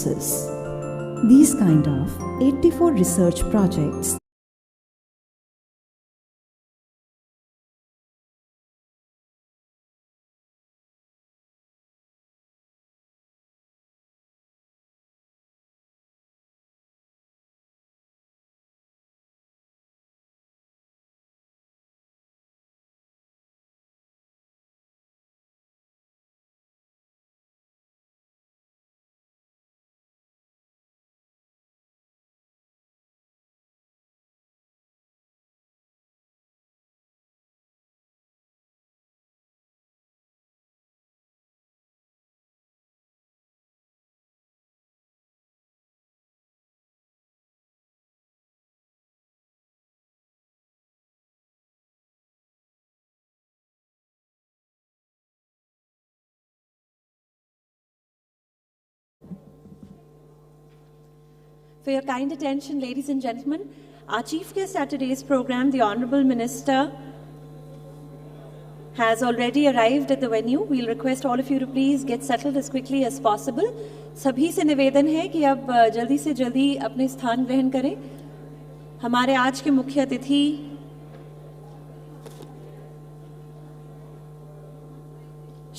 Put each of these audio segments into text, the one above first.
process. These kind of 84 research projects For your kind attention, ladies and gentlemen, our chief guest at today's program, the Honorable Minister, has already arrived at the venue. We'll request all of you to please get settled as quickly as possible. सभी से निवेदन है कि अब जल्दी से जल्दी अपने स्थान ग्रहण करें. हमारे आज के मुख्य अतिथि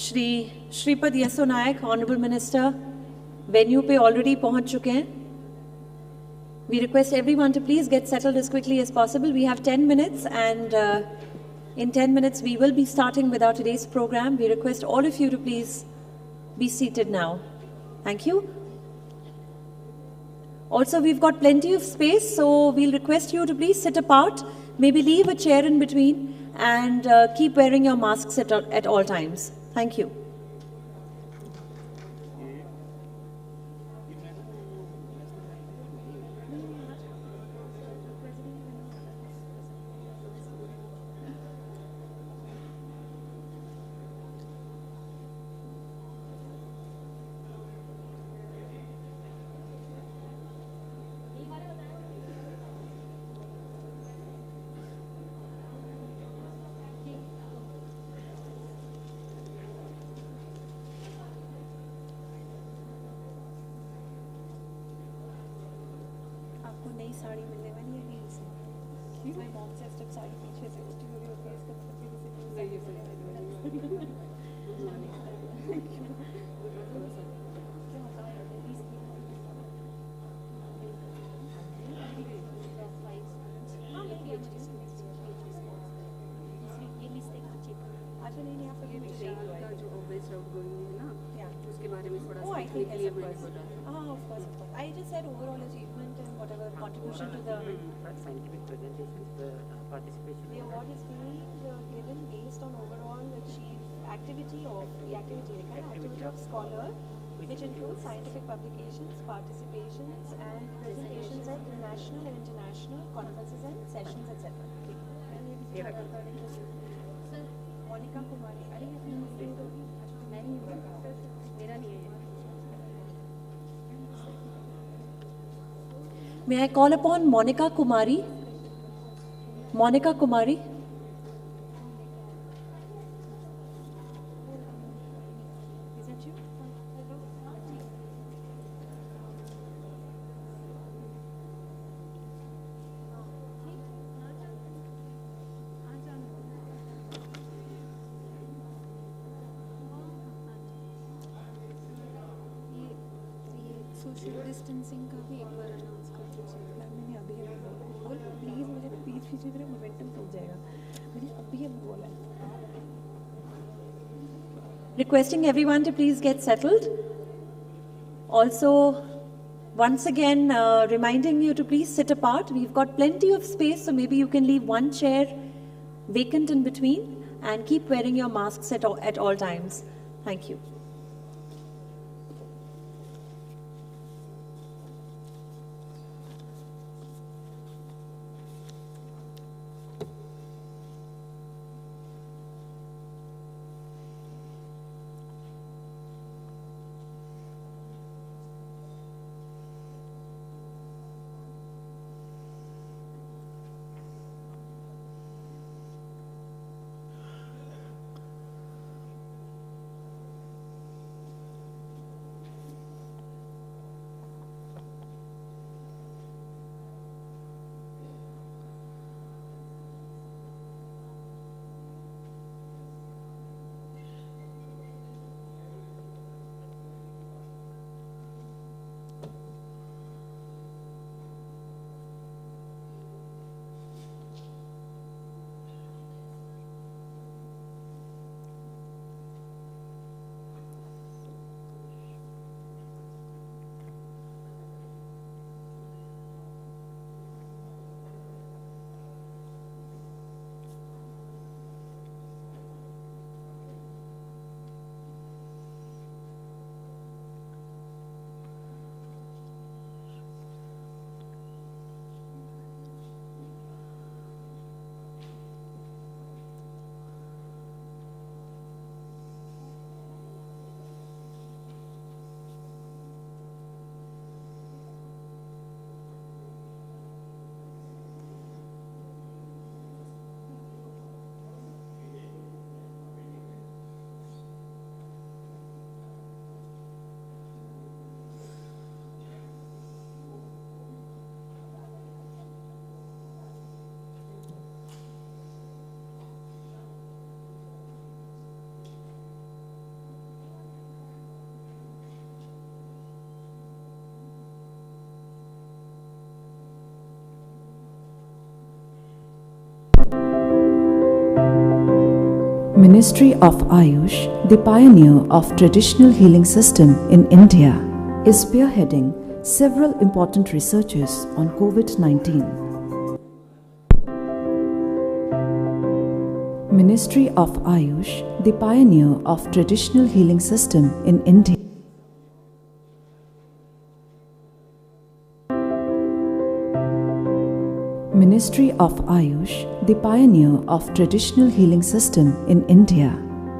श्री श्रीपद यसो नायक, ऑनरेबल मिनिस्टर, वेन्यू पे ऑलरेडी पहुंच चुके हैं. We request everyone to please get settled as quickly as possible. We have 10 minutes and in 10 minutes we will be starting with our today's program. We request all of you to please be seated now. Thank you. Also, we've got plenty of space, so we'll request you to please sit apart, maybe leave a chair in between and keep wearing your masks at all times. Thank you. Sari मिलने वाली है heal से. My mom says जब साड़ी पीछे से उल्टी हो रही होती है इसका मतलब किसी को नहीं I just said overall achievement and whatever contribution to the scientific presentations, the participation. The award is being given based on overall activity of scholar, which includes scientific publications, participations, and presentations at national and international conferences and sessions, etc. Monica Kumari. May I call upon Monica Kumari? Monica Kumari. Is that you? Social distancing का भी एक बार announce कर दीजिए. मैंने अभी बोल please मुझे बीच बीच में मोमेंटम टूट जाएगा. मैंने अभी बोला है. Requesting everyone to please get settled. Also, once again, reminding you to please sit apart. We've got plenty of space, so maybe you can leave one chair vacant in between and keep wearing your masks at all times. Thank you. Ministry of Ayush, the pioneer of traditional healing system in India, is spearheading several important researches on COVID-19. Ministry of Ayush, the pioneer of traditional healing system in India. Ministry of Ayush, the pioneer of traditional healing system in India,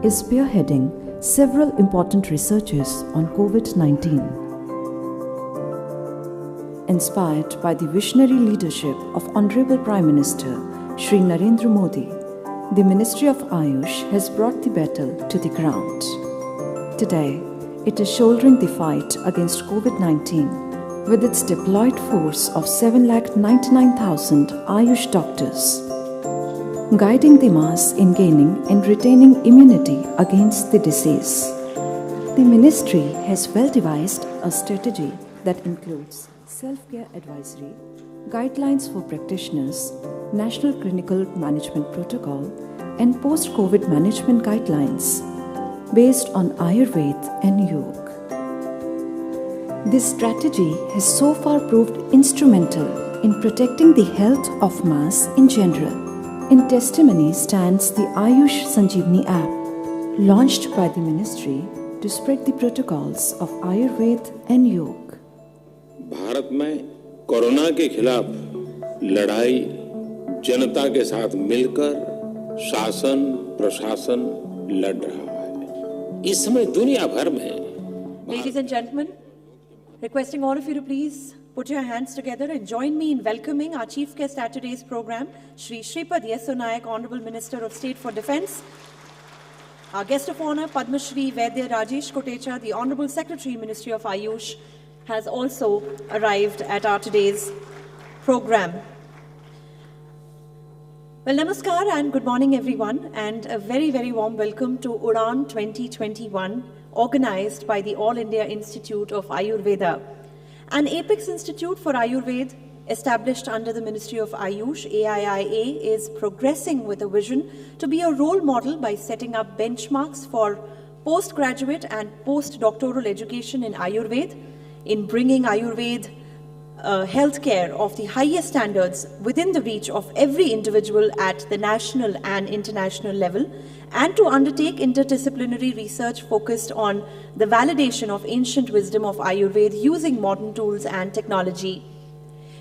is spearheading several important researches on COVID-19. Inspired by the visionary leadership of Honorable Prime Minister Shri Narendra Modi, the Ministry of Ayush has brought the battle to the ground. Today, it is shouldering the fight against COVID-19 with its deployed force of 7,99,000 Ayush doctors, guiding the mass in gaining and retaining immunity against the disease. The ministry has well devised a strategy that includes self-care advisory, guidelines for practitioners, national clinical management protocol, and post-COVID management guidelines based on Ayurveda and Yoga. This strategy has so far proved instrumental in protecting the health of mass in general. In testimony stands the Ayush Sanjeevani app, launched by the ministry to spread the protocols of Ayurveda and Yoga. Bharat में corona के खिलाफ लड़ाई जनता के साथ मिलकर शासन प्रशासन लड़ रहा है। इस समय दुनिया भर में Ladies and gentlemen, requesting all of you to please put your hands together and join me in welcoming our chief guest at today's program, Shri Shripad Yesso Nayak, Honorable Minister of State for Defence. Our guest of honor, Padma Shri Vaidya Rajesh Kotecha, the Honorable Secretary, Ministry of Ayush, has also arrived at our today's program. Well, namaskar and good morning everyone, and a very, very warm welcome to Udaan 2021, organized by the All India Institute of Ayurveda. An apex institute for Ayurveda established under the Ministry of Ayush, AIIA, is progressing with a vision to be a role model by setting up benchmarks for postgraduate and postdoctoral education in Ayurveda, in bringing Ayurveda healthcare of the highest standards within the reach of every individual at the national and international level, and to undertake interdisciplinary research focused on the validation of ancient wisdom of Ayurveda using modern tools and technology.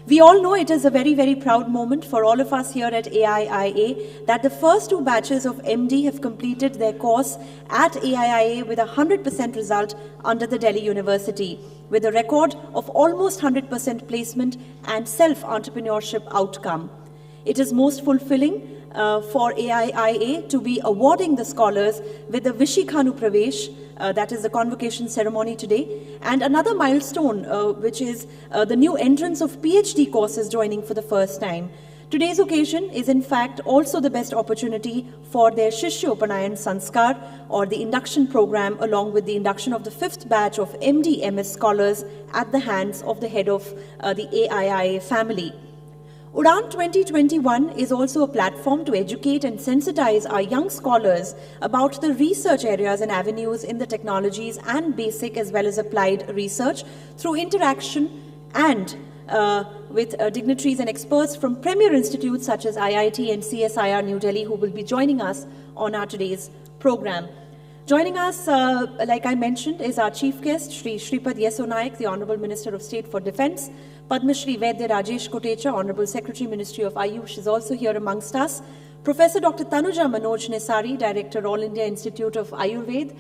We all know it is a very, very proud moment for all of us here at AIIA that the first 2 batches of MD have completed their course at AIIA with a 100% result under the Delhi University, with a record of almost 100% placement and self-entrepreneurship outcome. It is most fulfilling for AIIA to be awarding the scholars with the Vishikhanupravesha, that is the convocation ceremony today, and another milestone which is the new entrance of PhD courses joining for the first time. Today's occasion is in fact also the best opportunity for their Shishyopanayana Samskara, or the induction program, along with the induction of the 5th batch of MD MS scholars at the hands of the head of the AIIA family. Udaan 2021 is also a platform to educate and sensitize our young scholars about the research areas and avenues in the technologies and basic as well as applied research through interaction and with dignitaries and experts from premier institutes such as IIT and CSIR New Delhi, who will be joining us on our today's program. Joining us, like I mentioned, is our chief guest, Shri Shripad Yesso Nayak, the Honorable Minister of State for Defence. Padma Shri Vaidya Rajesh Kotecha, Honorable Secretary, Ministry of Ayush, is also here amongst us. Professor Dr. Tanuja Manoj Nasari, Director, All India Institute of Ayurveda,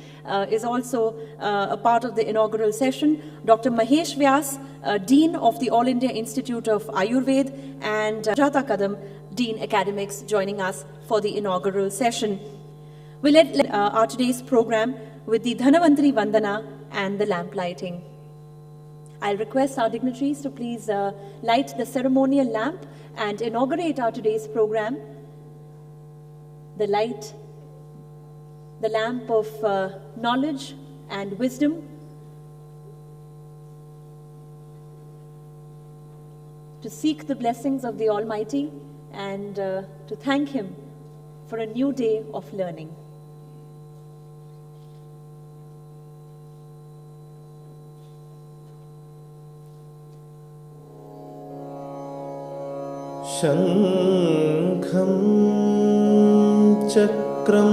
is also a part of the inaugural session. Dr. Mahesh Vyas, Dean of the All India Institute of Ayurveda, and Jata Kadam, Dean Academics, joining us for the inaugural session. We'll let our today's program with the Dhanavantri Vandana and the lamp lighting. I'll request our dignitaries to please light the ceremonial lamp and inaugurate our today's program. The lamp of knowledge and wisdom, to seek the blessings of the Almighty and to thank Him for a new day of learning. शङ्खं चक्रं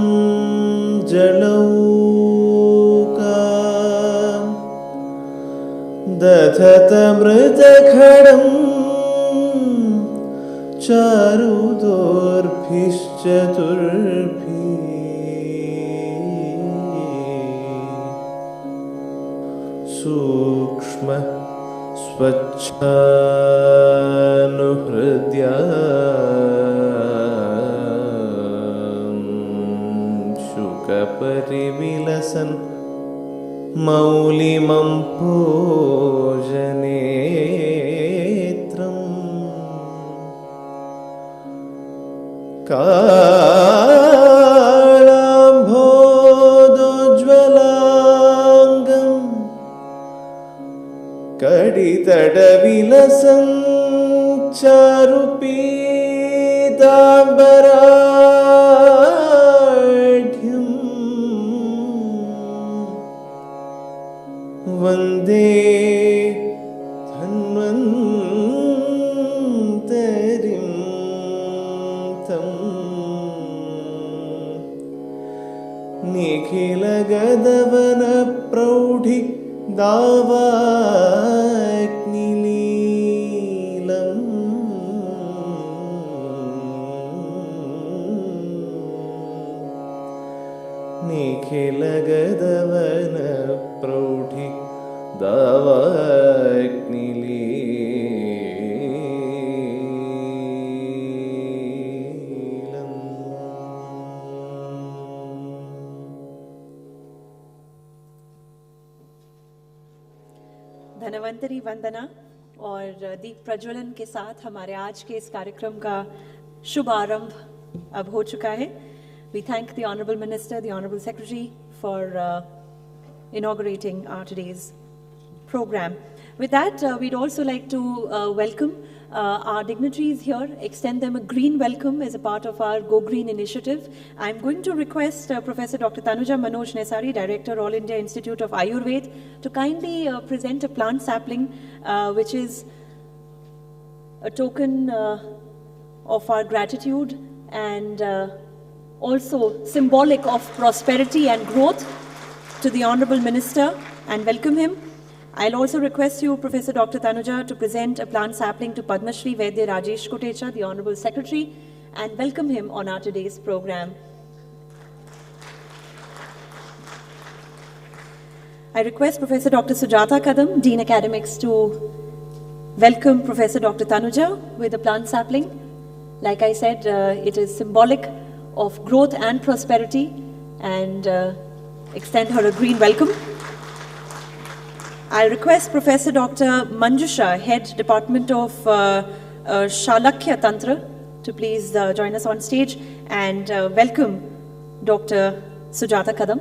जलौका दधतमृतखडं चारुदोर्भिश्चतुर्भिः सूक्ष्म स्वच्छानुहृद्या शुकपरिविलसन् मौलिमं भोजनेत्रम् कालाम्भोदोज्ज्वलाङ्गम् कडितडविलसं चारुपीताम्बराढ्यम् वन्दे धन्वन्तरिं तम् निखिलगदवनप्रौढि दावाग्निलीलम् निखिलगदवनप्रौढि दावाग्निलीलम्। धनवंतरी वंदना और दीप प्रज्वलन के साथ हमारे आज के इस कार्यक्रम का शुभारंभ अब हो चुका है. We thank the Honorable Minister, the Honorable Secretary for inaugurating our today's program. With that, we'd also like to welcome our dignitaries here, extend them a green welcome as a part of our Go Green initiative. I'm going to request Professor Dr. Tanuja Manoj Nasari, Director, All India Institute of Ayurveda, to kindly present a plant sapling, which is a token of our gratitude and also symbolic of prosperity and growth to the Honorable Minister, and welcome him. I'll also request you, Professor Dr. Tanuja, to present a plant sapling to Padma Shri Vaidya Rajesh Kotecha, the Honorable Secretary, and welcome him on our today's program. I request Professor Dr. Sujata Kadam, Dean Academics, to welcome Professor Dr. Tanuja with a plant sapling. Like I said, it is symbolic of growth and prosperity, and extend her a green welcome. I request Professor Dr. Manjusha, Head Department of Shalakya Tantra, to please join us on stage and welcome Dr. Sujata Kadam.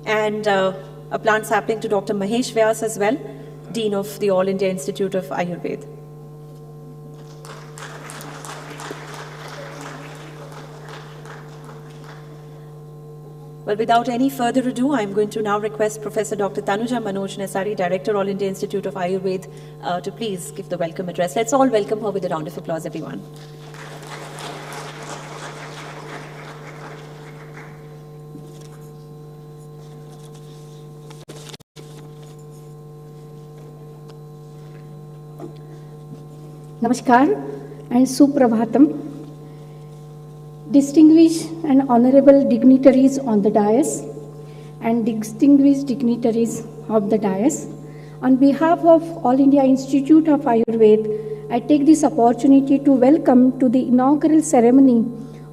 And a plant sapling to Dr. Mahesh Vyas as well, Dean of the All India Institute of Ayurveda. Well, without any further ado, I'm going to now request Professor Dr. Tanuja Manoj Nasari, Director, All India Institute of Ayurveda, to please give the welcome address. Let's all welcome her with a round of applause, everyone. Namaskar and Suprabhatam. Distinguished and honorable dignitaries on the dais and distinguished dignitaries of the dais, on behalf of All India Institute of Ayurveda, I take this opportunity to welcome to the inaugural ceremony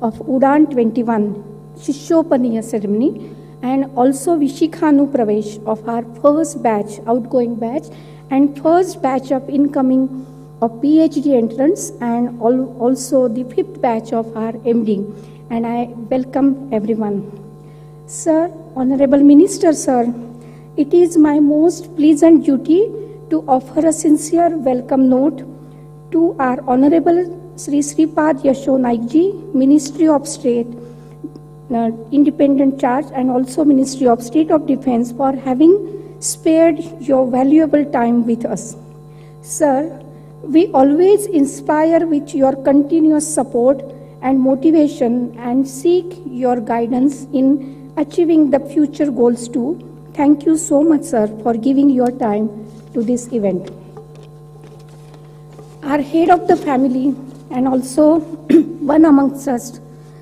of Udaan 21, Shishyopanayana ceremony, and also Vishikhanupravesha of our first batch, outgoing batch, and first batch of incoming of PhD entrants, and also the fifth batch of our MD, and I welcome everyone. Sir, Honorable Minister, sir, it is my most pleasant duty to offer a sincere welcome note to our Honorable Sri Sripad Yasho Naikji, Ministry of State, Independent Charge, and also Ministry of State of Defense for having spared your valuable time with us. Sir, we always inspire with your continuous support and motivation and seek your guidance in achieving the future goals too. Thank you so much, sir, for giving your time to this event. Our head of the family and also one amongst us,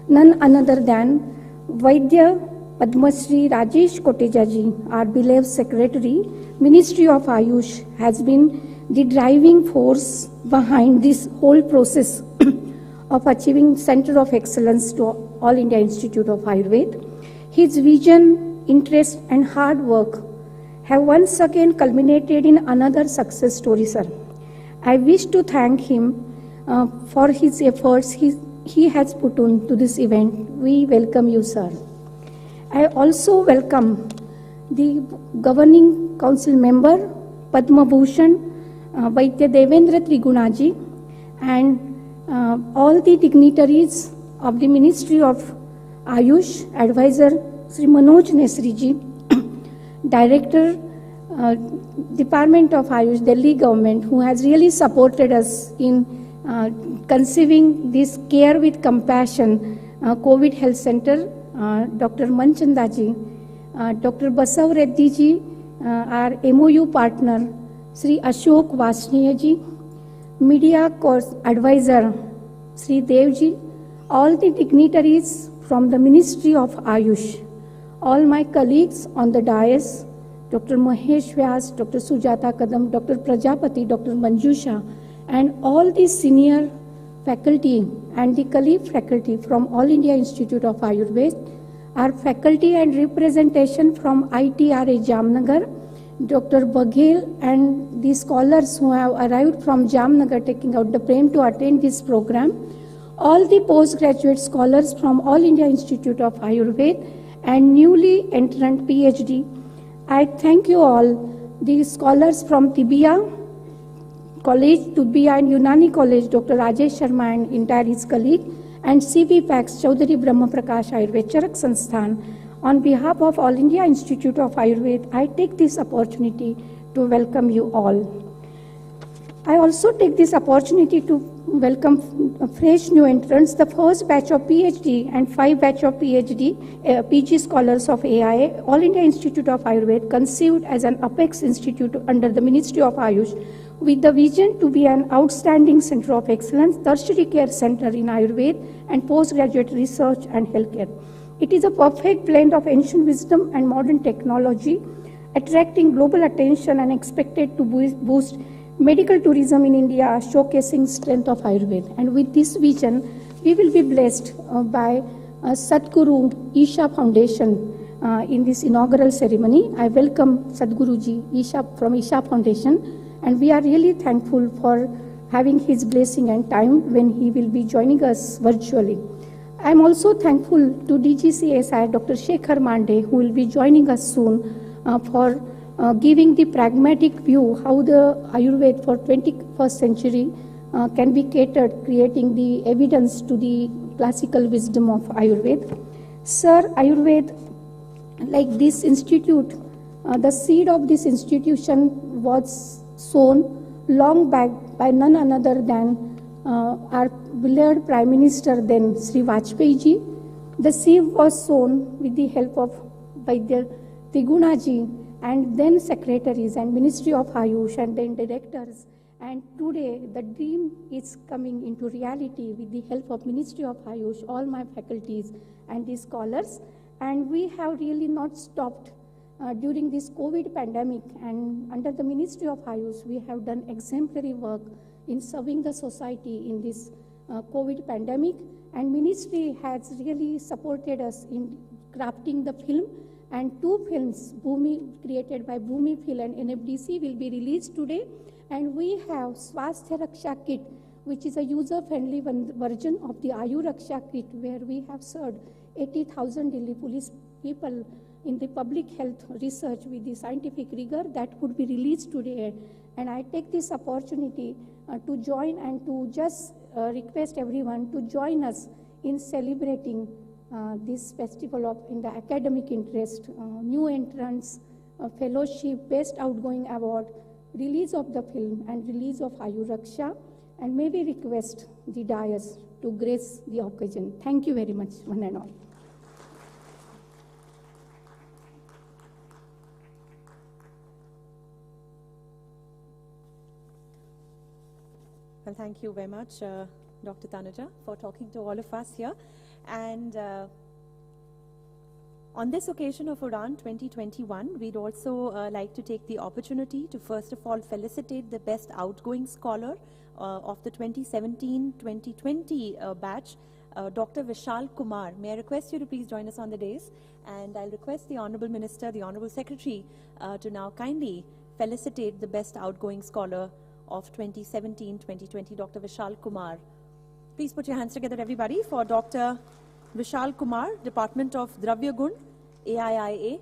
none other than Vaidya Padmasri Rajesh Kotejaji, our beloved Secretary, Ministry of Ayush, has been the driving force behind this whole process of achieving Center of Excellence to All India Institute of Ayurveda. His vision, interest, and hard work have once again culminated in another success story, sir. I wish to thank him for his efforts he has put on to this event. We welcome you, sir. I also welcome the Governing Council member, Padma Bhushan, Vaidya Devendra Trigunaji, and all the dignitaries of the Ministry of Ayush, Advisor Sri Manoj Nasari, Director, Department of Ayush, Delhi government, who has really supported us in conceiving this Care with Compassion COVID Health Center, Dr. Manchandaji, Dr. Basav Reddy ji, our MOU partner, Sri Ashok Vasniya ji, Media Course Advisor, Sri Dev ji, all the dignitaries from the Ministry of Ayush, all my colleagues on the dais, Dr. Mahesh Vyas, Dr. Sujata Kadam, Dr. Prajapati, Dr. Manjusha, and all the senior faculty and the colleague faculty from All India Institute of Ayurveda, our faculty and representation from ITRA Jamnagar, Dr. Baghel, and the scholars who have arrived from Jamnagar taking out the prem to attend this program, all the postgraduate scholars from All India Institute of Ayurveda and newly entrant PhD. I thank you all, the scholars from Tibia College, Tibia and Unani College, Dr. Rajesh Sharma and entire his colleague, and CV Pax Chaudhary Brahma Prakash Ayurved Charak Sansthan. On behalf of All India Institute of Ayurveda, I take this opportunity to welcome you all. I also take this opportunity to welcome fresh new entrants, the first batch of PhD and 5 batch of PG scholars of AIIA, All India Institute of Ayurveda, conceived as an apex institute under the Ministry of Ayush, with the vision to be an outstanding center of excellence, tertiary care center in Ayurveda and postgraduate research and healthcare. It is a perfect blend of ancient wisdom and modern technology, attracting global attention and expected to boost medical tourism in India, showcasing strength of Ayurveda. And with this vision, we will be blessed by Sadhguru Isha Foundation in this inaugural ceremony. I welcome Sadhguru Ji Isha from Isha Foundation, and we are really thankful for having his blessing and time when he will be joining us virtually. I am also thankful to DGCSI Dr. Shekhar Mande, who will be joining us soon for giving the pragmatic view how the Ayurveda for 21st century can be catered, creating the evidence to the classical wisdom of Ayurveda. Sir, Ayurveda, like this institute, the seed of this institution was sown long back by none other than our beloved Prime Minister then, Sri Vajpayee ji. The seed was sown with the help of Vaidya Trigunaji and then secretaries and Ministry of Ayush and then directors. And today the dream is coming into reality with the help of Ministry of Ayush, all my faculties and the scholars. And we have really not stopped during this COVID pandemic, and under the Ministry of Ayush, we have done exemplary work in serving the society in this COVID pandemic, and Ministry has really supported us in crafting the film, and 2 films created by Bhumi Film and NFDC will be released today, and we have Swasthya Raksha Kit, which is a user-friendly version of the Ayu Raksha Kit, where we have served 80,000 Delhi police people in the public health research with the scientific rigor that could be released today. And I take this opportunity to join and to just request everyone to join us in celebrating this festival of in the academic interest, new entrants, fellowship, best outgoing award, release of the film and release of Ayuraksha, and may we request the dais to grace the occasion. Thank you very much, one and all. Well, thank you very much, Dr. Tanuja, for talking to all of us here. And on this occasion of Udaan 2021, we'd also like to take the opportunity to first of all felicitate the best outgoing scholar of the 2017-2020 batch, Dr. Vishal Kumar. May I request you to please join us on the dais? And I'll request the Honorable Minister, the Honorable Secretary, to now kindly felicitate the best outgoing scholar of 2017-2020, Dr. Vishal Kumar. Please put your hands together, everybody, for Dr. Vishal Kumar, Department of Dravya Gun, AIIA.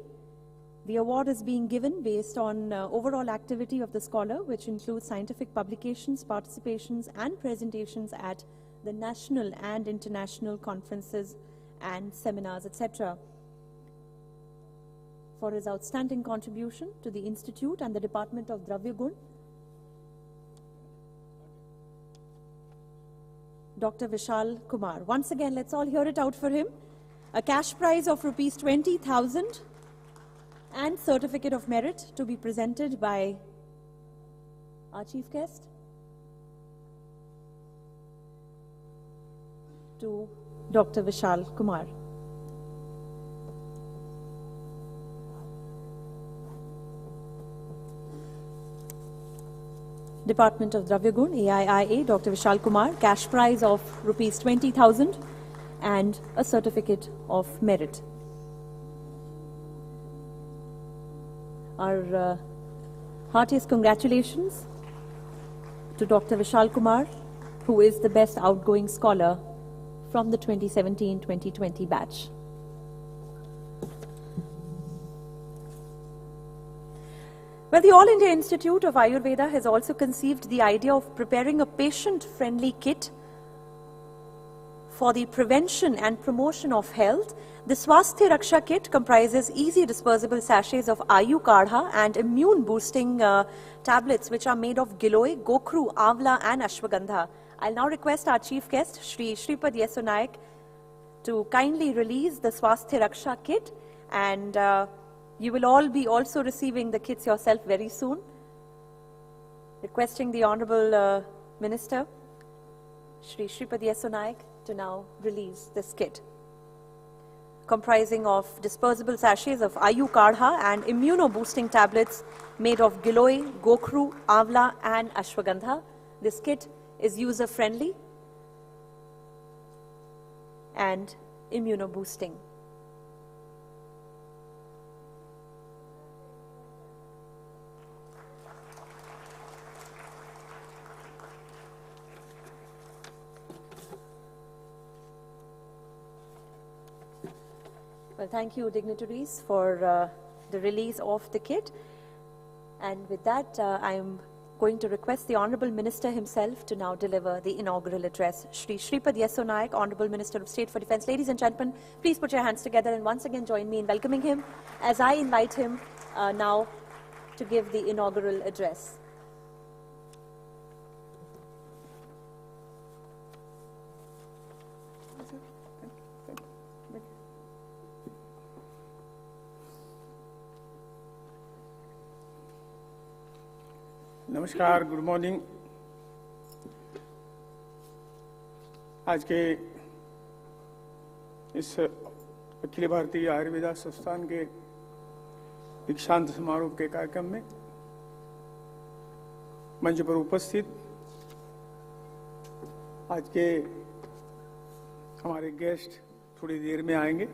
The award is being given based on overall activity of the scholar, which includes scientific publications, participations, and presentations at the national and international conferences and seminars, etc. For his outstanding contribution to the Institute and the Department of Dravya Gun, Dr. Vishal Kumar. Once again, let's all hear it out for him. A cash prize of rupees 20,000 and certificate of merit to be presented by our chief guest to Dr. Vishal Kumar. Department of Dravya Gun, AIIA, Dr. Vishal Kumar, cash prize of rupees 20,000 and a certificate of merit. Our heartiest congratulations to Dr. Vishal Kumar, who is the best outgoing scholar from the 2017-2020 batch. Well, the All India Institute of Ayurveda has also conceived the idea of preparing a patient-friendly kit for the prevention and promotion of health. The Swasthya Raksha kit comprises easy dispersible sachets of Ayu Kadha and immune-boosting tablets, which are made of Giloy, Gokhru, Avla, and Ashwagandha. I'll now request our chief guest, Shri Shripad Yeso Naik, to kindly release the Swasthya Raksha kit, and you will all be also receiving the kits yourself very soon. Requesting the Honorable Minister, Shri Shripad Yeso Naik, to now release this kit, comprising of dispersible sachets of Ayu Kadha and immuno-boosting tablets made of Giloy, Gokhru, Avla, and Ashwagandha. This kit is user-friendly and immuno-boosting. Well, thank you, dignitaries, for the release of the kit. And with that, I am going to request the Honorable Minister himself to now deliver the inaugural address. Shri Shripad Yeso Naik, Honorable Minister of State for Defence. Ladies and gentlemen, please put your hands together and once again join me in welcoming him as I invite him now to give the inaugural address. नमस्कार, good morning. आज के इस अखिल भारतीय आयुर्वेदा संस्थान के दीक्षांत समारोह के कार्यक्रम में मंच पर उपस्थित आज के हमारे गेस्ट थोड़ी देर में आएंगे।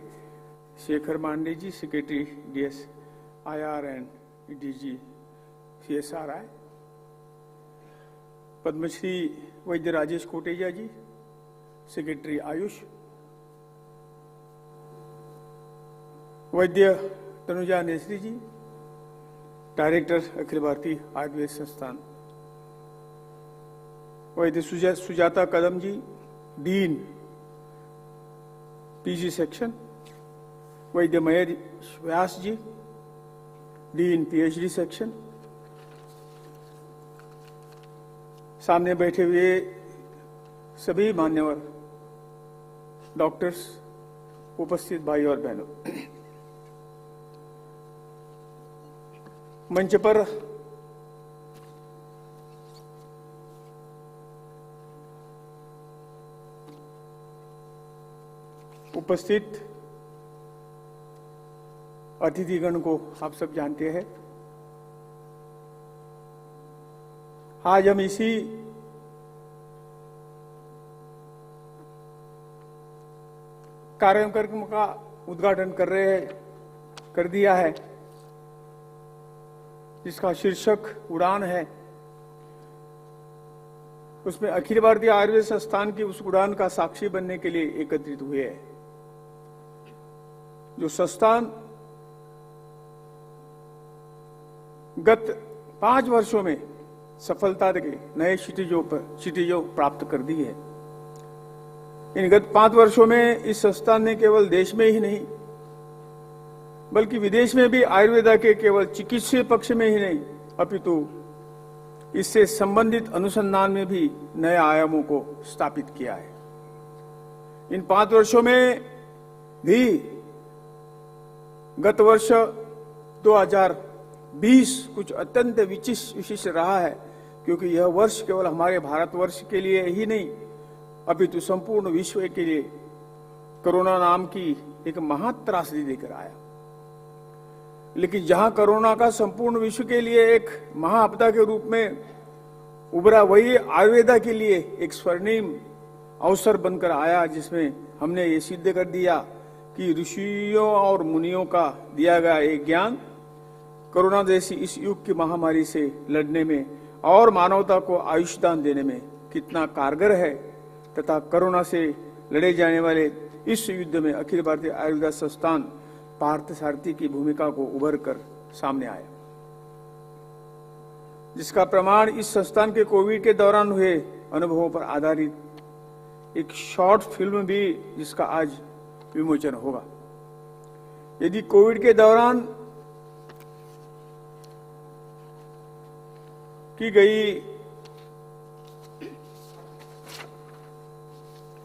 Shekhar Mande ji, secretary DS IR and DG CSRI, Padma Shri Vaidya Rajesh Kotecha ji, secretary AYUSH, Vaidya Tanuja Nesari ji, director Akhil Bharatiya Ayurveda Sansthan, Vaidya Sujata Kadam ji, dean PG section, Vaidya Mahesh Vyas ji, dean PhD section, सामने बैठे हुए सभी मान्यवर डॉक्टर्स, उपस्थित भाई और बहनों, मंच पर उपस्थित अतिथिगण को आप सब जानते हैं। आज हम इसी कार्यक्रम का उद्घाटन कर दिया है, जिसका शीर्षक उड़ान है। उसमें अखिल भारतीय आयुर्वेद संस्थान की उस उड़ान का साक्षी बनने के लिए एकत्रित हुए हैं। जो संस्थान गत 5 वर्षों में सफलता के नए क्षितिजों प्राप्त कर दी है। इन गत 5 वर्षों में इस संस्थान ने केवल देश में ही नहीं बल्कि विदेश में भी आयुर्वेदा के केवल चिकित्सीय पक्ष में ही नहीं अपितु इससे संबंधित अनुसंधान में भी नए आयामों को स्थापित किया है। इन 5 वर्षों में भी गत वर्ष 2020 कुछ अत्यंत विशिष्ट रहा है, क्योंकि यह वर्ष केवल हमारे भारतवर्ष के लिए ही नहीं अपितु संपूर्ण विश्व के लिए कोरोना नाम की एक महात्रासदी लेकर आया। लेकिन जहां कोरोना का संपूर्ण विश्व के लिए एक महाआपदा के रूप में उभरा, वही आयुर्वेदा के लिए एक स्वर्णिम अवसर बनकर आया, जिसमें हमने ये सिद्ध कर दिया कि ऋषियों और मुनियों का दिया गया एक ज्ञान कोरोना जैसी इस युग की महामारी से लड़ने में और मानवता को आयुष दान देने में कितना कारगर है, तथा कोरोना से लड़े जाने वाले इस युद्ध में अखिल भारतीय आयुर्वेद संस्थान पार्थसारथी की भूमिका को उभर कर सामने आया, जिसका प्रमाण इस संस्थान के कोविड के दौरान हुए अनुभवों पर आधारित एक शॉर्ट फिल्म भी, जिसका आज विमोचन होगा। यदि कोविड के दौरान की गई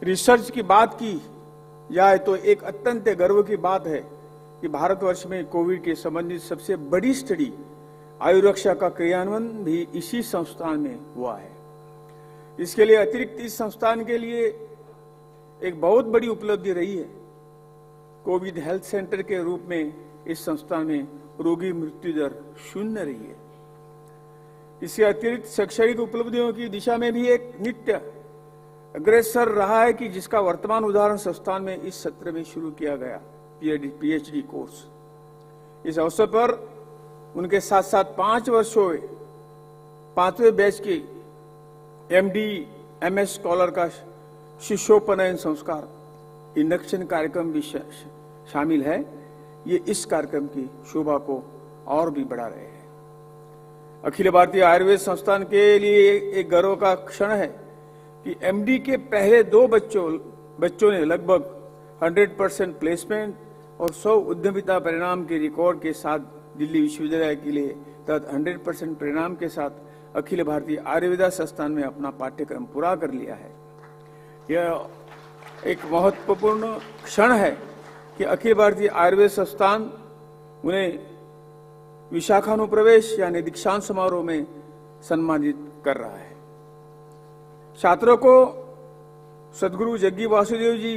रिसर्च की बात की जाए तो एक अत्यंत गर्व की बात है कि भारतवर्ष में कोविड के संबंधित सबसे बड़ी स्टडी आयुरक्षा का क्रियान्वयन भी इसी संस्थान में हुआ है। इसके लिए अतिरिक्त इस संस्थान के लिए एक बहुत बड़ी उपलब्धि रही है। कोविड हेल्थ सेंटर के रूप में इस संस्थान में रोगी मृत्यु दर 0 रही है। इससे अतिरिक्त शैक्षणिक उपलब्धियों की दिशा में भी एक नित्य अग्रसर रहा है, कि जिसका वर्तमान उदाहरण संस्थान में इस सत्र में शुरू किया गया पीएचडी कोर्स। इस अवसर पर उनके साथ साथ 5 वर्षों 5वें बैच के एमडी एमएस स्कॉलर का शिष्योपनयन संस्कार इंडक्शन कार्यक्रम भी शामिल है। ये इस कार्यक्रम की शोभा को और भी बढ़ा रहे हैं। अखिल भारतीय आयुर्वेद संस्थान के लिए एक गर्व का क्षण है कि एमडी के पहले 2 बच्चों ने लगभग 100% प्लेसमेंट और 100 उद्यमिता परिणाम के रिकॉर्ड के साथ दिल्ली विश्वविद्यालय के लिए तथा 100% परिणाम के साथ अखिल भारतीय आयुर्वेदा संस्थान में अपना पाठ्यक्रम पूरा कर लिया है। यह एक महत्वपूर्ण क्षण है कि अखिल भारतीय आयुर्वेद संस्थान उन्हें विशाखानुप्रवेश यानी दीक्षांत समारोह में सम्मानित कर रहा है। छात्रों को सदगुरु जग्गी वासुदेव जी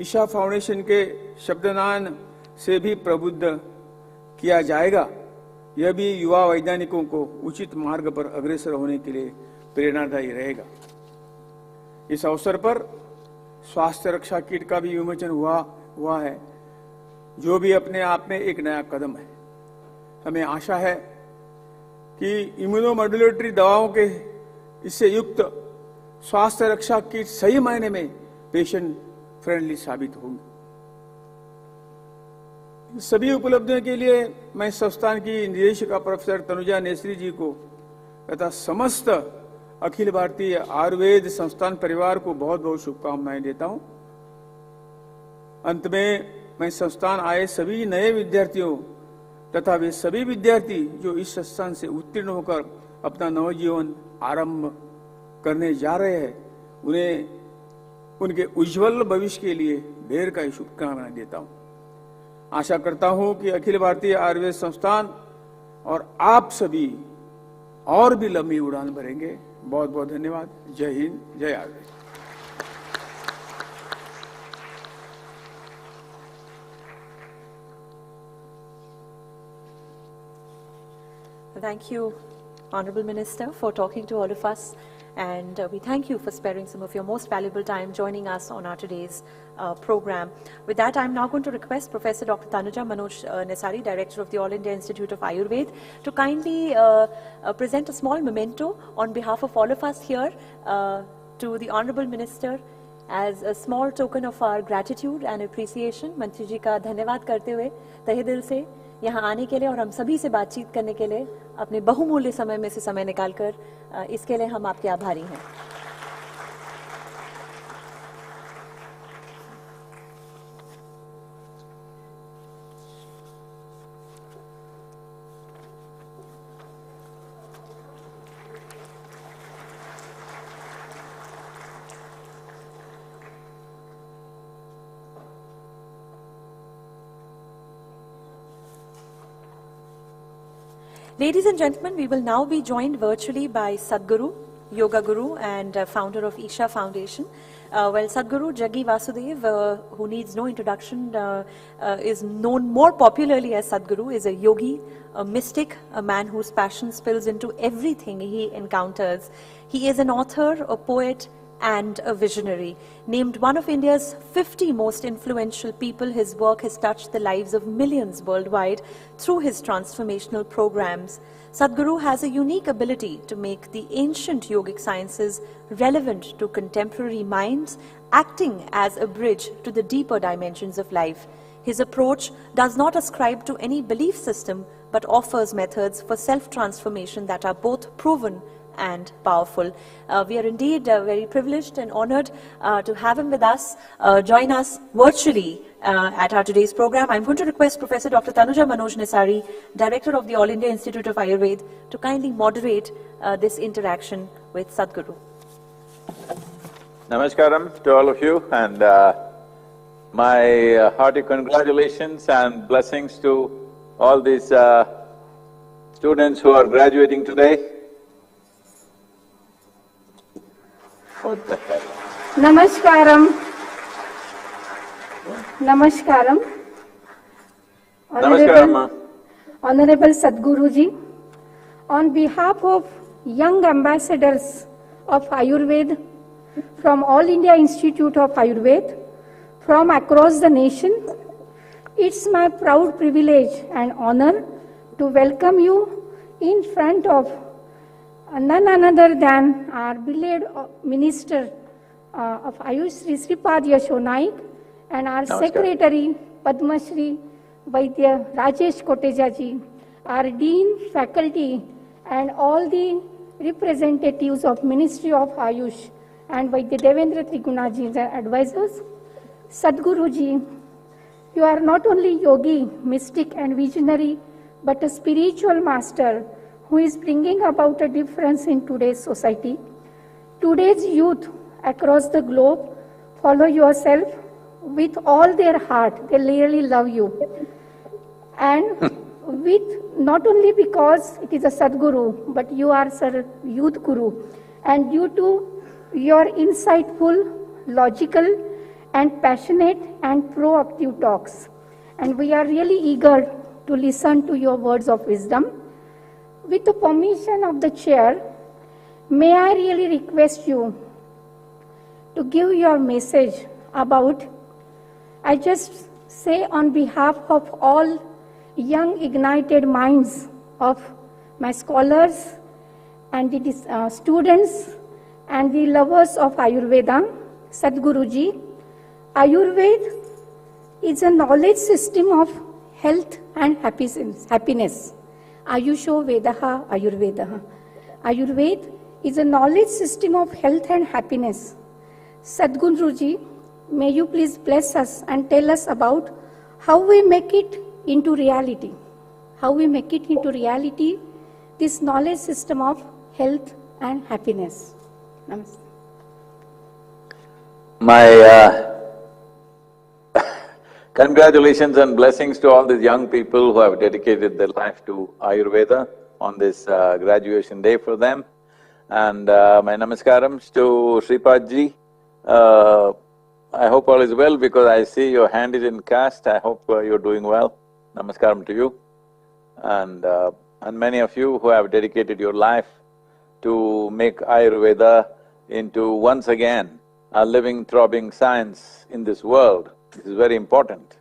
ईशा फाउंडेशन के शब्दनान से भी प्रबुद्ध किया जाएगा। यह भी युवा वैज्ञानिकों को उचित मार्ग पर अग्रसर होने के लिए प्रेरणादायी रहेगा। इस अवसर पर स्वास्थ्य रक्षा किट का भी विमोचन हुआ है, जो भी अपने आप में एक नया कदम है। हमें आशा है कि इम्यूनोमॉड्यूलेटरी दवाओं के इससे युक्त स्वास्थ्य रक्षा किट सही मायने में पेशेंट फ्रेंडली साबित होंगी। सभी उपलब्धियों के लिए मैं संस्थान की निदेशिका प्रोफेसर तनुजा नेसरी जी को तथा समस्त अखिल भारतीय आयुर्वेद संस्थान परिवार को बहुत बहुत शुभकामनाएं देता हूं। अंत में मैं संस्थान आए सभी नए विद्यार्थियों तथा वे सभी विद्यार्थी जो इस संस्थान से उत्तीर्ण होकर अपना नवजीवन आरंभ करने जा रहे हैं, उन्हें उनके उज्जवल भविष्य के लिए ढेर का शुभकामनाएं देता हूं। आशा करता हूं कि अखिल भारतीय आयुर्वेद संस्थान और आप सभी और भी लंबी उड़ान भरेंगे। बहुत बहुत धन्यवाद। जय हिंद, जय Ayurveda. Thank you, Honorable Minister, for talking to all of us, and we thank you for sparing some of your most valuable time joining us on our today's program. With that, I'm now going to request Professor Dr. Tanuja Manoj Nasari, Director of the All India Institute of Ayurveda, to kindly present a small memento on behalf of all of us here to the Honorable Minister as a small token of our gratitude and appreciation. मंत्री जी का धन्यवाद करते हुए तहे दिल से यहाँ आने के लिए और हम सभी से बातचीत करने के लिए अपने बहुमूल्य समय में से समय निकालकर इसके लिए हम आपके आभारी हैं। Ladies and gentlemen, we will now be joined virtually by Sadhguru, Yoga Guru and founder of Isha Foundation. Sadhguru Jaggi Vasudev, who needs no introduction, is known more popularly as Sadhguru, is a yogi, a mystic, a man whose passion spills into everything he encounters. He is an author, a poet, and a visionary. Named one of India's 50 most influential people, his work has touched the lives of millions worldwide through his transformational programs. Sadhguru has a unique ability to make the ancient yogic sciences relevant to contemporary minds, acting as a bridge to the deeper dimensions of life. His approach does not ascribe to any belief system, but offers methods for self-transformation that are both proven and powerful. We are indeed very privileged and honored to have him with us, join us virtually at our today's program. I'm going to request Professor Dr. Tanuja Manoj Nasari, Director of the All India Institute of Ayurveda, to kindly moderate this interaction with Sadhguru. Namaskaram to all of you, and my hearty congratulations and blessings to all these students who are graduating today. What the hell? Namaskaram. Namaskaram. Namaskaram. Honorable Sadhguru Ji, on behalf of young ambassadors of Ayurveda from All India Institute of Ayurveda from across the nation, it's my proud privilege and honor to welcome you in front of none other than our beloved Minister of Ayush, Shripad Yasho Naik, and our Namaskar. Secretary Padma Shri Vaidya Rajesh Koteja ji, our Dean, Faculty, and all the representatives of Ministry of Ayush, and Vaidya Devendra Triguna ji, their advisors. Sadhguru ji, you are not only yogi, mystic, and visionary, but a spiritual master who is bringing about a difference in today's society. Today's youth across the globe follow yourself with all their heart. They really love you. And with not only because it is a Sadhguru, but you are Sir Youth Guru. And due to your insightful, logical, and passionate and proactive talks. And we are really eager to listen to your words of wisdom. With the permission of the chair, may I really request you to give your message about, I just say on behalf of all young ignited minds of my scholars and the students and the lovers of Ayurveda, Sadhguru Ji, Ayurveda is a knowledge system of health and happiness. Ayusho Vedaha Ayurveda. Ayurveda is a knowledge system of health and happiness. Sadhguru Ji, may you please bless us and tell us about how we make it into reality. How we make it into reality, this knowledge system of health and happiness. Namaste. My congratulations and blessings to all these young people who have dedicated their life to Ayurveda on this graduation day for them. And my namaskarams to Sripadji. I hope all is well because I see your hand is in cast. I hope you're doing well. Namaskaram to you. And many of you who have dedicated your life to make Ayurveda into once again a living, throbbing science in this world. This is very important.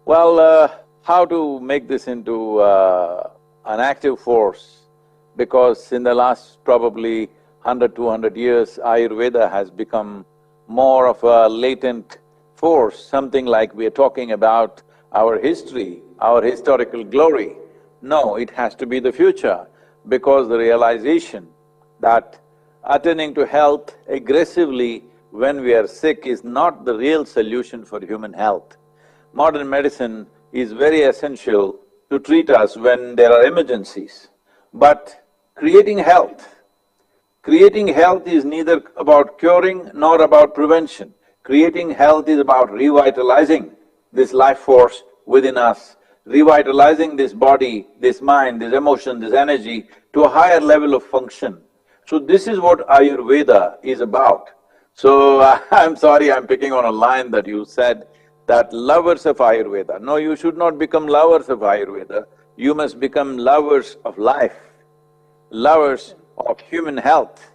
Well, how to make this into an active force? Because in the last probably 100–200 years, Ayurveda has become more of a latent force, something like we're talking about our history, our historical glory. No, it has to be the future, because the realization that attending to health aggressively when we are sick is not the real solution for human health. Modern medicine is very essential to treat us when there are emergencies. But creating health is neither about curing nor about prevention. Creating health is about revitalizing this life force within us, revitalizing this body, this mind, this emotion, this energy to a higher level of function. So this is what Ayurveda is about. So I'm sorry I'm picking on a line that you said, that lovers of Ayurveda. No, you should not become lovers of Ayurveda, you must become lovers of life, lovers of human health.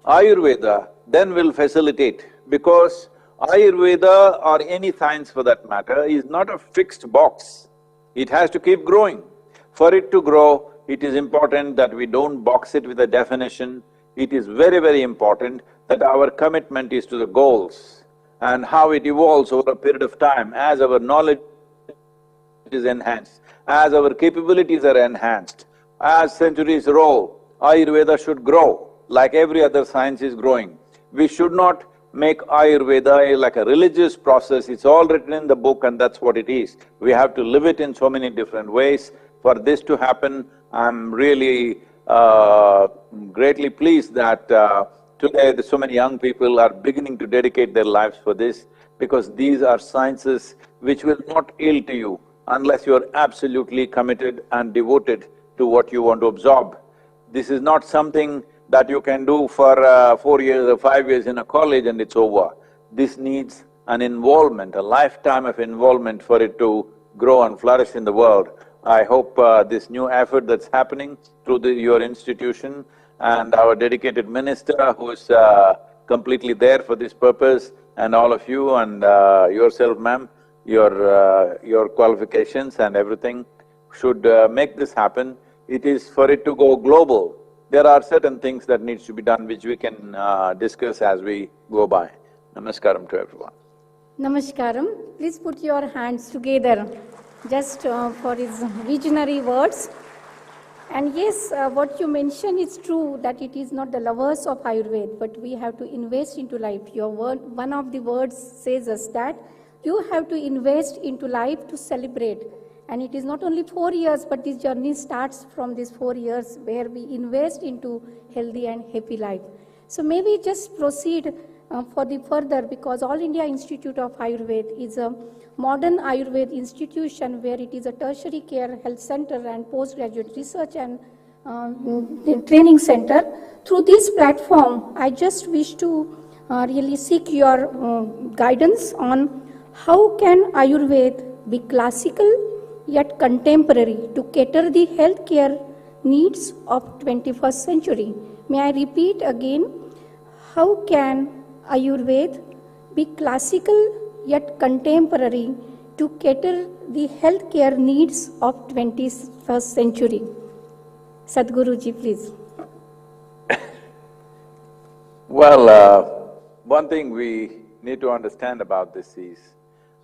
Ayurveda then will facilitate, because Ayurveda or any science for that matter is not a fixed box. It has to keep growing. For it to grow, it is important that we don't box it with a definition. It is very, very important that our commitment is to the goals and how it evolves over a period of time as our knowledge is enhanced, as our capabilities are enhanced, as centuries roll, Ayurveda should grow like every other science is growing. We should not make Ayurveda like a religious process, it's all written in the book and that's what it is. We have to live it in so many different ways. For this to happen, I'm really greatly pleased that today so many young people are beginning to dedicate their lives for this, because these are sciences which will not yield to you unless you are absolutely committed and devoted to what you want to absorb. This is not something that you can do for 4 years or 5 years in a college and it's over. This needs an involvement, a lifetime of involvement for it to grow and flourish in the world. I hope this new effort that's happening through your institution and our dedicated minister who is completely there for this purpose, and all of you and yourself, ma'am, your qualifications and everything should make this happen. It is for it to go global. There are certain things that needs to be done which we can discuss as we go by. Namaskaram to everyone. Namaskaram. Please put your hands together just for his visionary words. And yes, what you mentioned is true, that it is not the lovers of Ayurveda, but we have to invest into life. Your word, one of the words says us that you have to invest into life to celebrate. And it is not only 4 years, but this journey starts from these 4 years where we invest into healthy and happy life. So maybe just proceed for the further, because All India Institute of Ayurveda is a modern Ayurveda institution where it is a tertiary care health center and postgraduate research and training center. Through this platform, I just wish to really seek your guidance on how can Ayurveda be classical yet contemporary to cater the healthcare needs of 21st century. May I repeat again, how can Ayurveda be classical yet contemporary to cater the healthcare needs of 21st century? Sadhguru Ji, please. Well, one thing we need to understand about this is,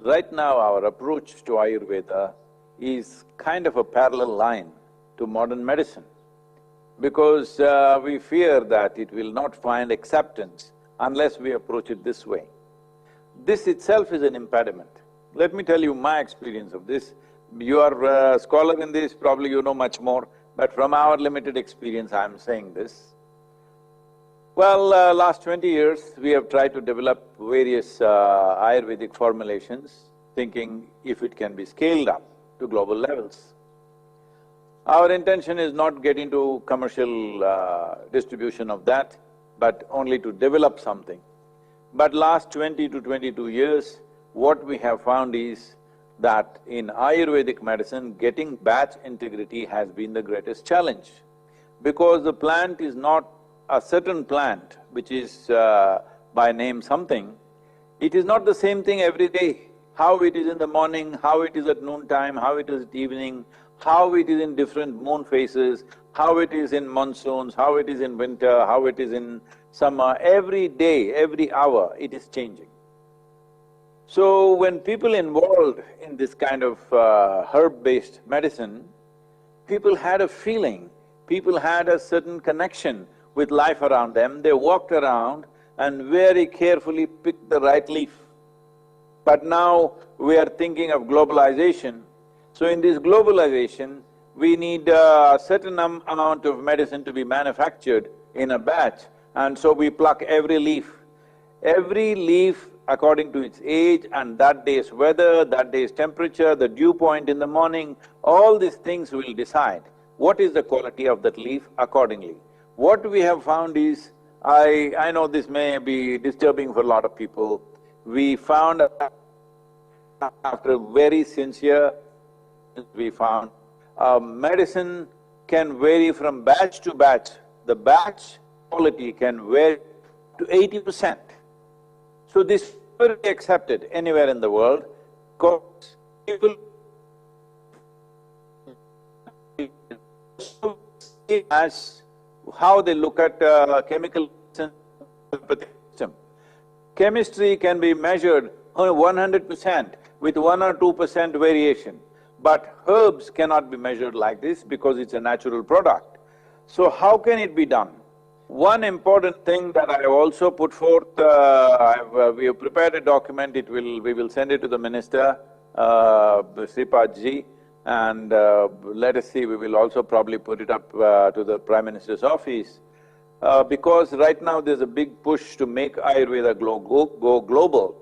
right now our approach to Ayurveda is kind of a parallel line to modern medicine. because we fear that it will not find acceptance unless we approach it this way. This itself is an impediment. Let me tell you my experience of this. You are a scholar in this, probably you know much more, but from our limited experience I'm saying this. Well, last 20 years we have tried to develop various Ayurvedic formulations, thinking if it can be scaled up to global levels. Our intention is not get into commercial distribution of that, but only to develop something. But last 20 to 22 years, what we have found is that in Ayurvedic medicine, getting batch integrity has been the greatest challenge. Because the plant is not a certain plant, which is by name something, it is not the same thing every day. How it is in the morning, how it is at noontime, how it is at evening, how it is in different moon phases, how it is in monsoons, how it is in winter, how it is in summer, every day, every hour, it is changing. So when people involved in this kind of herb-based medicine, people had a feeling, people had a certain connection with life around them, they walked around and very carefully picked the right leaf. But now we are thinking of globalization. So in this globalization, we need a certain amount of medicine to be manufactured in a batch, and so we pluck every leaf. Every leaf according to its age and that day's weather, that day's temperature, the dew point in the morning, all these things will decide what is the quality of that leaf accordingly. What we have found is, I know this may be disturbing for a lot of people, we found after very sincere, we found medicine can vary from batch to batch. The batch quality can vary to 80%. So this is very accepted anywhere in the world, because people as how they look at chemical system. Chemistry can be measured 100% with 1 or 2% variation, but herbs cannot be measured like this because it's a natural product. So how can it be done? One important thing that I have also put forth, we have prepared a document, we will send it to the Minister, Sripad ji, and let us see, we will also probably put it up to the Prime Minister's office, because right now there's a big push to make Ayurveda go global.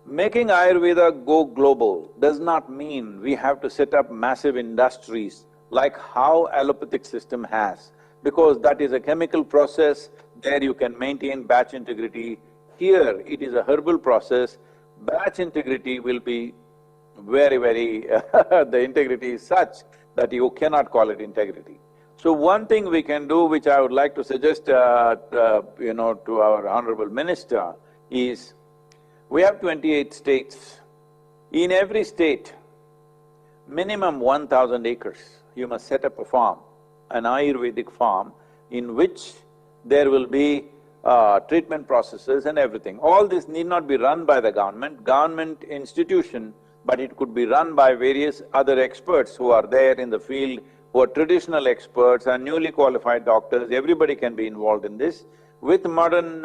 Making Ayurveda go global does not mean we have to set up massive industries like how allopathic system has, because that is a chemical process, there you can maintain batch integrity. Here it is a herbal process, batch integrity will be very, the integrity is such that you cannot call it integrity. So one thing we can do, which I would like to suggest, to our Honorable Minister, is we have 28 states. In every state, minimum 1,000 acres, you must set up a farm, an Ayurvedic farm, in which there will be treatment processes and everything. All this need not be run by the government institution, but it could be run by various other experts who are there in the field, who are traditional experts and newly qualified doctors, everybody can be involved in this, with modern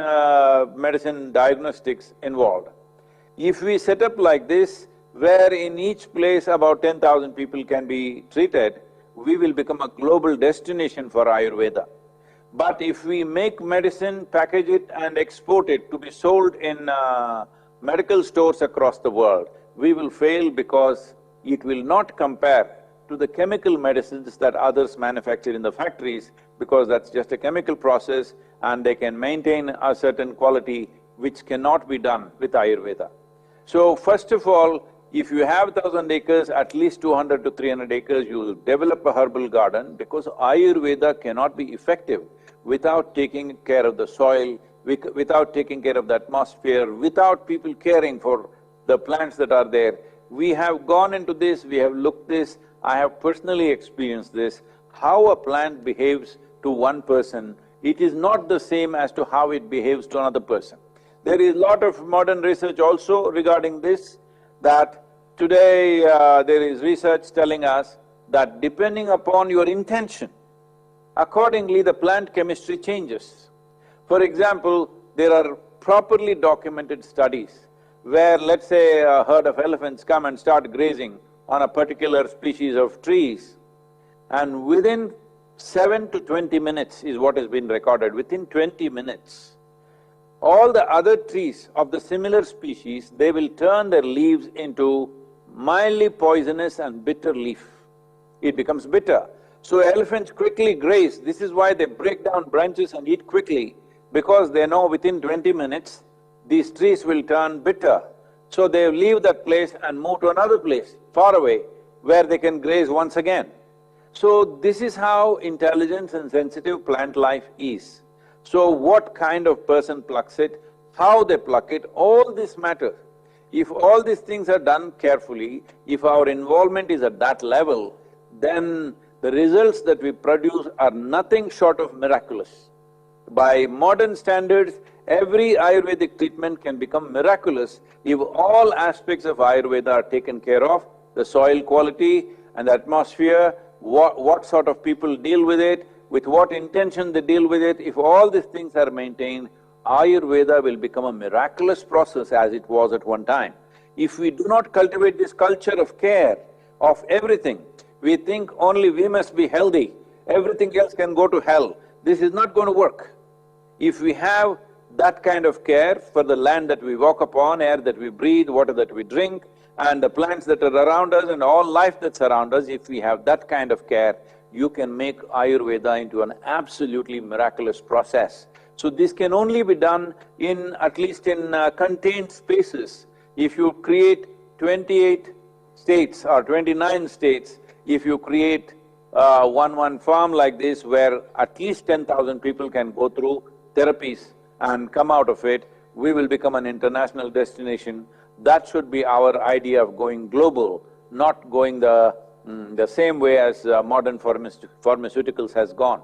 medicine diagnostics involved. If we set up like this, where in each place about 10,000 people can be treated, we will become a global destination for Ayurveda. But if we make medicine, package it and export it to be sold in medical stores across the world, we will fail because it will not compare to the chemical medicines that others manufacture in the factories, because that's just a chemical process and they can maintain a certain quality which cannot be done with Ayurveda. So first of all, if you have 1,000 acres, at least 200 to 300 acres, you will develop a herbal garden, because Ayurveda cannot be effective without taking care of the soil, without taking care of the atmosphere, without people caring for the plants that are there. We have gone into this, we have looked this, I have personally experienced this, how a plant behaves to one person, it is not the same as to how it behaves to another person. There is a lot of modern research also regarding this, that today there is research telling us that depending upon your intention accordingly the plant chemistry changes. For example, there are properly documented studies where, let's say, a herd of elephants come and start grazing on a particular species of trees, and within 7 to 20 minutes is what has been recorded, within 20 minutes, all the other trees of the similar species, they will turn their leaves into mildly poisonous and bitter leaf. It becomes bitter. So elephants quickly graze. This is why they break down branches and eat quickly, because they know within 20 minutes, these trees will turn bitter. So they leave that place and move to another place, far away, where they can graze once again. So this is how intelligent and sensitive plant life is. So what kind of person plucks it, how they pluck it, all this matters. If all these things are done carefully, if our involvement is at that level, then the results that we produce are nothing short of miraculous. By modern standards, every Ayurvedic treatment can become miraculous if all aspects of Ayurveda are taken care of, the soil quality and the atmosphere, what sort of people deal with it, with what intention they deal with it. If all these things are maintained, Ayurveda will become a miraculous process as it was at one time. If we do not cultivate this culture of care of everything, we think only we must be healthy, everything else can go to hell. This is not going to work. If we have that kind of care for the land that we walk upon, air that we breathe, water that we drink, and the plants that are around us and all life that's around us, if we have that kind of care, you can make Ayurveda into an absolutely miraculous process. So this can only be done in… at least in contained spaces. If you create 28 states or 29 states, if you create one farm like this where at least 10,000 people can go through therapies and come out of it, we will become an international destination. That should be our idea of going global, not going the same way as modern pharmaceuticals has gone.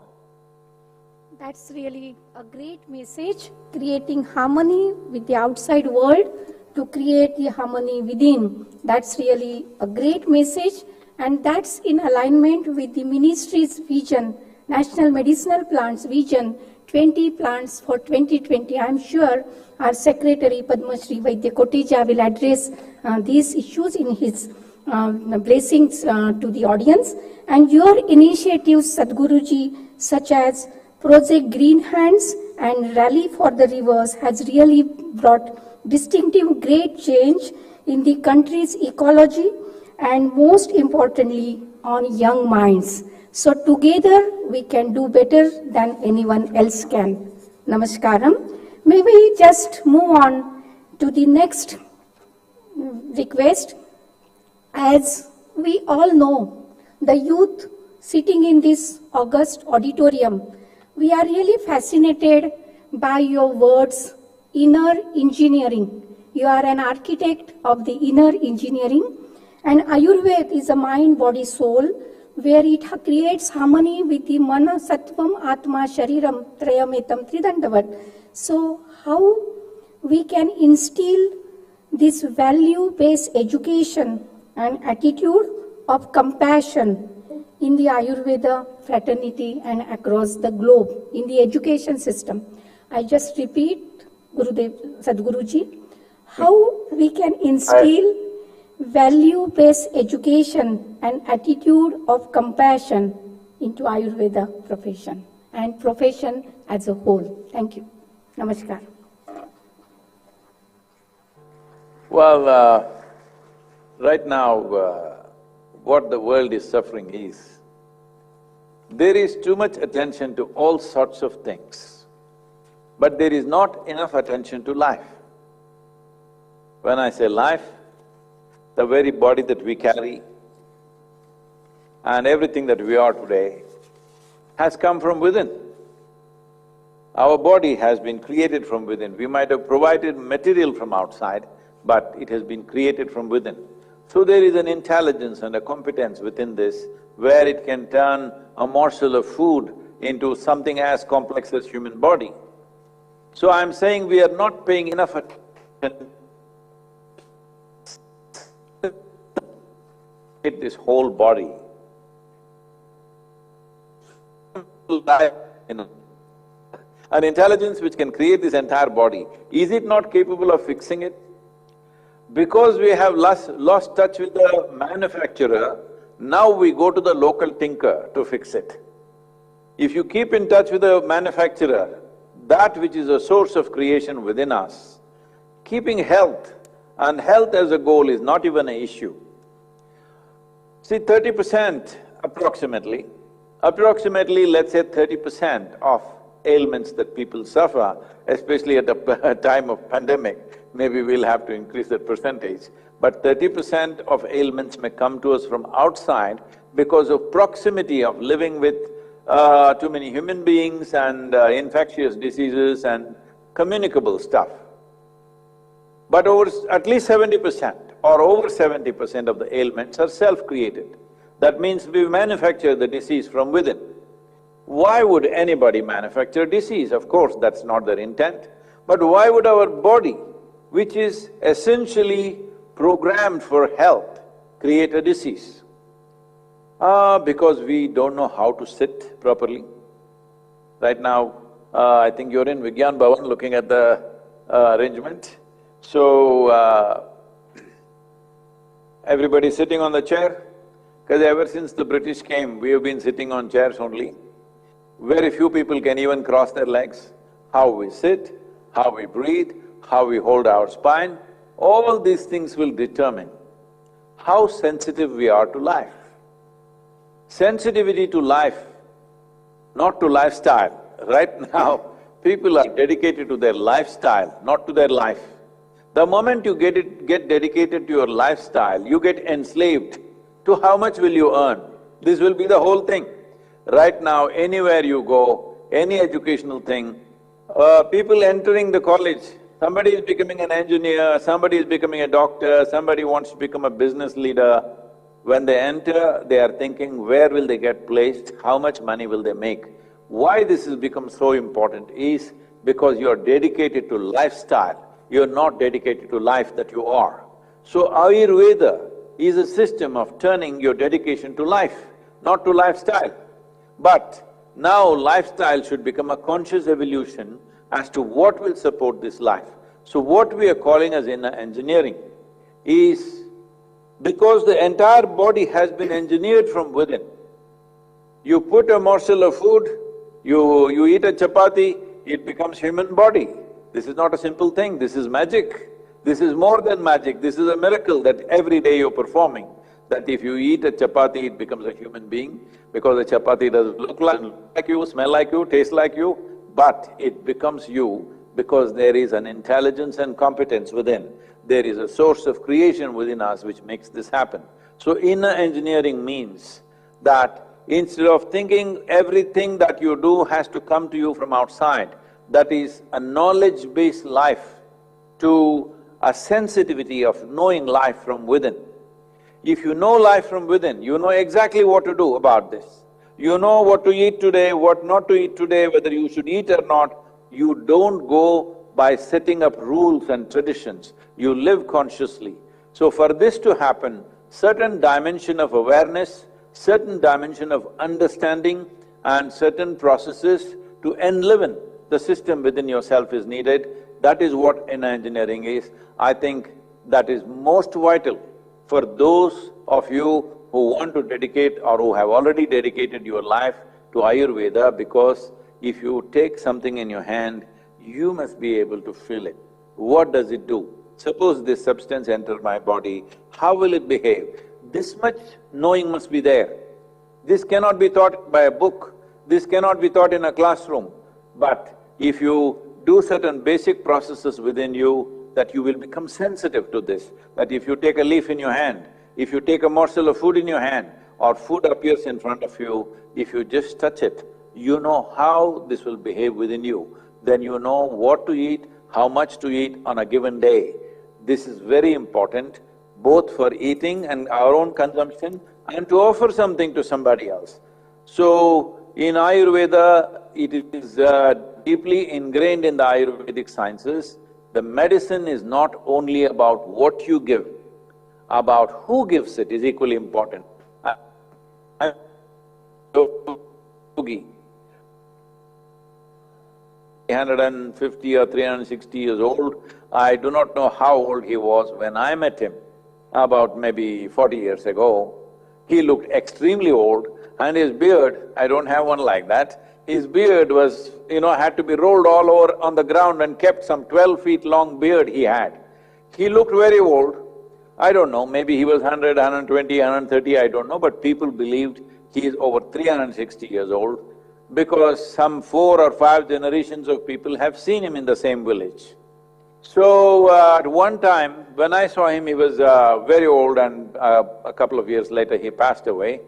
That's really a great message, creating harmony with the outside world to create the harmony within. That's really a great message, and that's in alignment with the ministry's vision, National Medicinal Plants Vision, 20 plants for 2020. I'm sure our Secretary Padma Shri Vaidya Koteja will address these issues in his blessings to the audience. And your initiatives, Sadhguruji, such as Project Green Hands and Rally for the Rivers, has really brought distinctive great change in the country's ecology and most importantly on young minds. So together we can do better than anyone else can. Namaskaram. May we just move on to the next request. As we all know, the youth sitting in this august auditorium, we are really fascinated by your words, inner engineering. You are an architect of the inner engineering, and Ayurveda is a mind, body, soul, where it creates harmony with the mana, sattvam, atma, shariram, trayametam, tridandavat. So how we can instill this value-based education and attitude of compassion in the Ayurveda fraternity and across the globe in the education system? I just repeat, Gurudev, Sadhguruji, how we can instill value-based education and attitude of compassion into Ayurveda profession and profession as a whole. Thank you. Namaskar. Well, right now, what the world is suffering is, there is too much attention to all sorts of things, but there is not enough attention to life. When I say life, the very body that we carry and everything that we are today has come from within. Our body has been created from within. We might have provided material from outside, but it has been created from within. So there is an intelligence and a competence within this where it can turn a morsel of food into something as complex as human body. So I'm saying we are not paying enough attention to this whole body. life, an intelligence which can create this entire body, is it not capable of fixing it? Because we have lost touch with the manufacturer, now we go to the local tinker to fix it. If you keep in touch with the manufacturer, that which is a source of creation within us, keeping health and health as a goal is not even an issue. See, 30% approximately, let's say 30% of ailments that people suffer, especially at a time of pandemic, maybe we'll have to increase that percentage, but 30% of ailments may come to us from outside because of proximity of living with too many human beings and infectious diseases and communicable stuff. But at least 70% or over 70% of the ailments are self-created. That means we manufacture the disease from within. Why would anybody manufacture disease? Of course, that's not their intent. But why would our body, which is essentially programmed for health, create a disease? Because we don't know how to sit properly. Right now, I think you're in Vigyan Bhavan looking at the arrangement. So, everybody sitting on the chair, because ever since the British came, we have been sitting on chairs only. Very few people can even cross their legs. How we sit, how we breathe, how we hold our spine, all these things will determine how sensitive we are to life. Sensitivity to life, not to lifestyle. Right now, people are dedicated to their lifestyle, not to their life. The moment you get dedicated to your lifestyle, you get enslaved to how much will you earn. This will be the whole thing. Right now, anywhere you go, any educational thing, people entering the college, somebody is becoming an engineer, somebody is becoming a doctor, somebody wants to become a business leader. When they enter, they are thinking, where will they get placed, how much money will they make? Why this has become so important is because you're dedicated to lifestyle, you're not dedicated to life that you are. So Ayurveda is a system of turning your dedication to life, not to lifestyle. But now lifestyle should become a conscious evolution as to what will support this life. So what we are calling as inner engineering is because the entire body has been engineered from within. You put a morsel of food, you eat a chapati, it becomes human body. This is not a simple thing, this is magic. This is more than magic, this is a miracle that every day you're performing. That if you eat a chapati, it becomes a human being, because the chapati doesn't look like you, smell like you, taste like you, but it becomes you because there is an intelligence and competence within. There is a source of creation within us which makes this happen. So inner engineering means that instead of thinking everything that you do has to come to you from outside, that is a knowledge-based life to a sensitivity of knowing life from within. If you know life from within, you know exactly what to do about this. You know what to eat today, what not to eat today, whether you should eat or not. You don't go by setting up rules and traditions, you live consciously. So for this to happen, certain dimension of awareness, certain dimension of understanding and certain processes to enliven the system within yourself is needed. That is what inner engineering is. I think that is most vital for those of you who want to dedicate or who have already dedicated your life to Ayurveda, because if you take something in your hand, you must be able to feel it. What does it do? Suppose this substance enters my body, how will it behave? This much knowing must be there. This cannot be taught by a book, this cannot be taught in a classroom. But if you do certain basic processes within you, that you will become sensitive to this. That if you take a leaf in your hand, if you take a morsel of food in your hand, or food appears in front of you, if you just touch it, you know how this will behave within you. Then you know what to eat, how much to eat on a given day. This is very important, both for eating and our own consumption and to offer something to somebody else. So, in Ayurveda, it is deeply ingrained in the Ayurvedic sciences. The medicine is not only about what you give, about who gives it is equally important. I'm a yogi. 350 or 360 years old. I do not know how old he was when I met him, about maybe 40 years ago. He looked extremely old, and his beard, I don't have one like that, his beard was, had to be rolled all over on the ground and kept. Some 12 feet long beard he had. He looked very old. I don't know, maybe he was 100, 120, 130, I don't know, but people believed he is over 360 years old because some 4 or 5 generations of people have seen him in the same village. So, at one time, when I saw him, he was very old, and a couple of years later he passed away.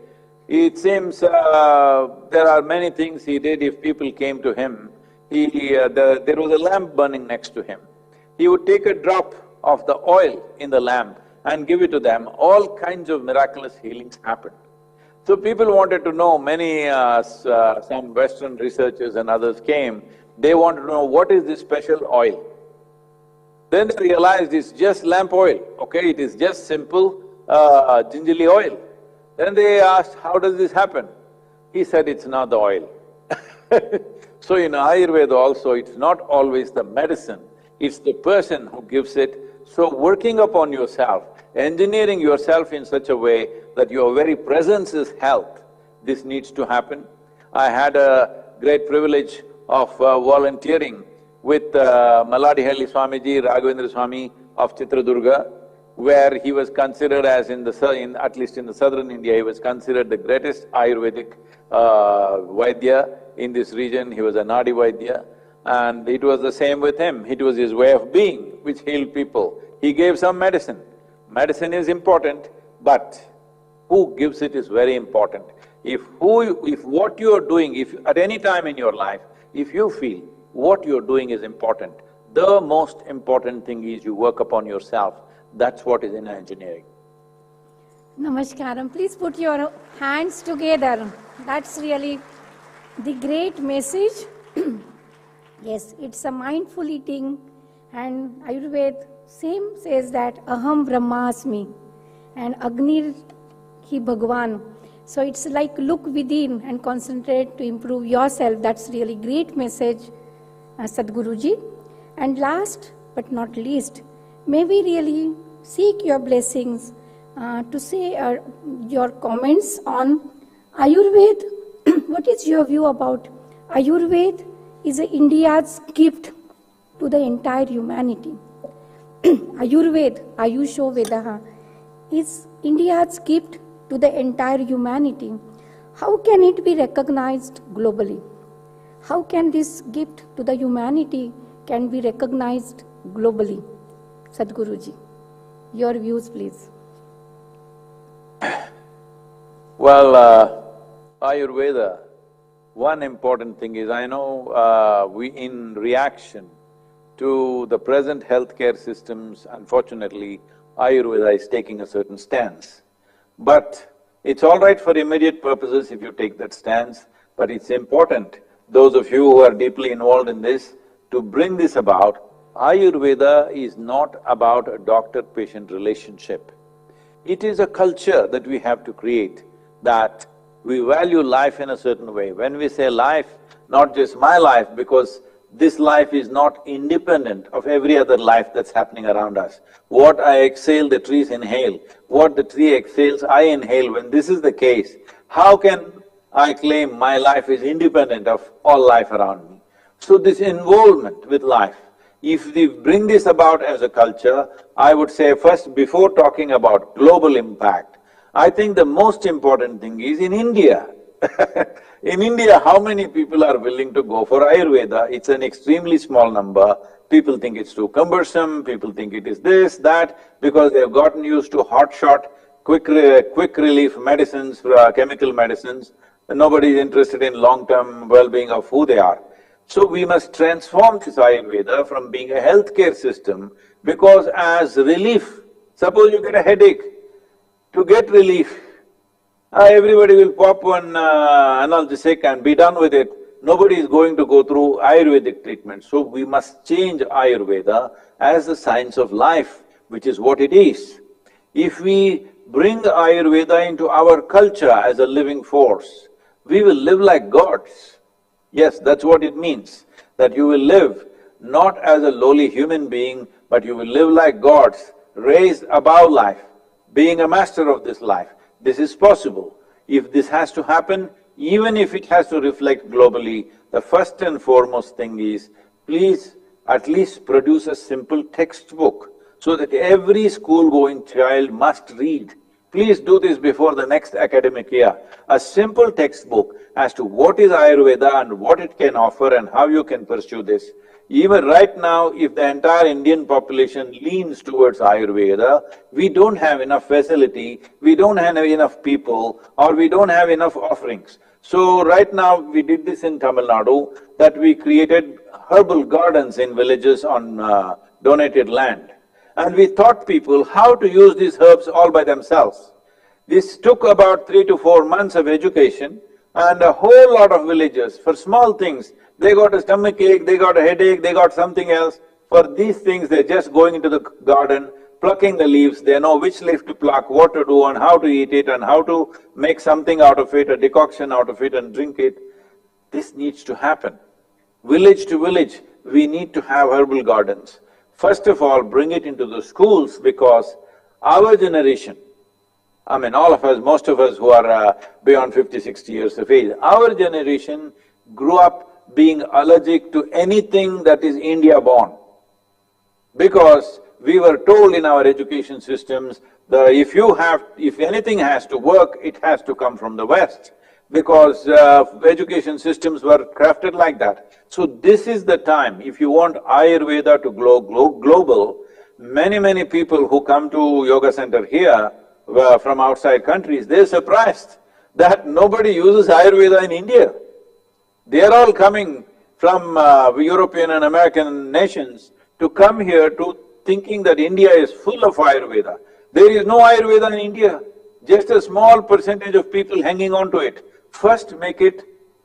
It seems there are many things he did. If people came to him, there was a lamp burning next to him. He would take a drop of the oil in the lamp and give it to them. All kinds of miraculous healings happened. So people wanted to know, some Western researchers and others came, they wanted to know what is this special oil. Then they realized it's just lamp oil, okay, it is just simple gingerly oil. Then they asked, how does this happen? He said, it's not the oil. So in Ayurveda also, it's not always the medicine, it's the person who gives it. So working upon yourself, engineering yourself in such a way that your very presence is health, this needs to happen. I had a great privilege of volunteering with Maladihalli Swamiji, Raghavendra Swami of Chitradurga, where he was considered as at least in the southern India, he was considered the greatest Ayurvedic Vaidya in this region. He was a Nadi Vaidya, and it was the same with him. It was his way of being which healed people. He gave some medicine. Medicine is important, but who gives it is very important. If what you are doing, if at any time in your life, if you feel what you're doing is important, the most important thing is you work upon yourself. That's what is in engineering. Namaskaram. Please put your hands together. That's really the great message. Yes, it's a mindful eating, and Ayurveda same says that Aham Brahmasmi and Agnir Hi Bhagwan. So it's like look within and concentrate to improve yourself. That's really great message, Sadhguruji. And last but not least, may we really seek your blessings to say your comments on Ayurveda. What is your view about Ayurveda is India's gift to the entire humanity. Ayurveda, Ayusho Vedaha, is India's gift to the entire humanity. How can it be recognized globally? How can this gift to the humanity can be recognized globally? Sadhguruji, your views please. Well, Ayurveda, one important thing is, I know in reaction to the present healthcare systems, unfortunately, Ayurveda is taking a certain stance. But it's all right for immediate purposes if you take that stance, but it's important, those of you who are deeply involved in this, to bring this about. Ayurveda is not about a doctor-patient relationship. It is a culture that we have to create, that we value life in a certain way. When we say life, not just my life, because this life is not independent of every other life that's happening around us. What I exhale, the trees inhale. What the tree exhales, I inhale. When this is the case, how can I claim my life is independent of all life around me? So this involvement with life, if we bring this about as a culture, I would say first, before talking about global impact, I think the most important thing is in India. In India, how many people are willing to go for Ayurveda? It's an extremely small number. People think it's too cumbersome, people think it is this, that, because they've gotten used to hotshot, quick relief medicines, chemical medicines. Nobody is interested in long-term well-being of who they are. So we must transform this Ayurveda from being a healthcare system, because as relief, suppose you get a headache, to get relief, everybody will pop one analgesic and be done with it. Nobody is going to go through Ayurvedic treatment. So we must change Ayurveda as the science of life, which is what it is. If we bring Ayurveda into our culture as a living force, we will live like gods. Yes, that's what it means. that you will live not as a lowly human being, but you will live like gods, raised above life, being a master of this life. This is possible. If this has to happen, even if it has to reflect globally, the first and foremost thing is, please at least produce a simple textbook so that every school-going child must read. Please do this before the next academic year. A simple textbook as to what is Ayurveda and what it can offer and how you can pursue this. Even right now, if the entire Indian population leans towards Ayurveda, we don't have enough facility, we don't have enough people, or we don't have enough offerings. So right now, we did this in Tamil Nadu, that we created herbal gardens in villages on donated land. And we taught people how to use these herbs all by themselves. This took about 3 to 4 months of education, and a whole lot of villagers, for small things, they got a stomach ache, they got a headache, they got something else. For these things, they're just going into the garden, plucking the leaves, they know which leaf to pluck, what to do, and how to eat it, and how to make something out of it, a decoction out of it, and drink it. This needs to happen. Village to village, we need to have herbal gardens. First of all, bring it into the schools, because our generation, I mean all of us, most of us who are beyond 50, 60 years of age, our generation grew up being allergic to anything that is India-born. Because we were told in our education systems that if anything has to work, it has to come from the West, because education systems were crafted like that. So this is the time, if you want Ayurveda to go global, many people who come to yoga center here from outside countries, they're surprised that nobody uses Ayurveda in India. They are all coming from European and American nations to come here to thinking that India is full of Ayurveda. There is no Ayurveda in India, just a small percentage of people hanging on to it. First make it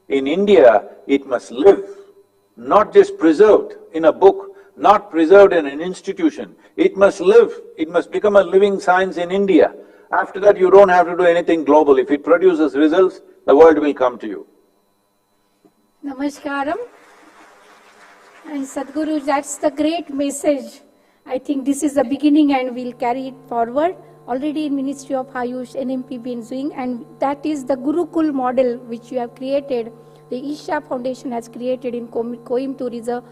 in India, it must live, not just preserved in a book, not preserved in an institution. It must live, it must become a living science in India. After that, you don't have to do anything global. If it produces results, the world will come to you. Namaskaram. And Sadhguru, that's the great message. I think this is the beginning and we'll carry it forward. Already in Ministry of Ayush, NMP been doing, and that is the Gurukul model which you have created. The Isha Foundation has created in Coimbatore is a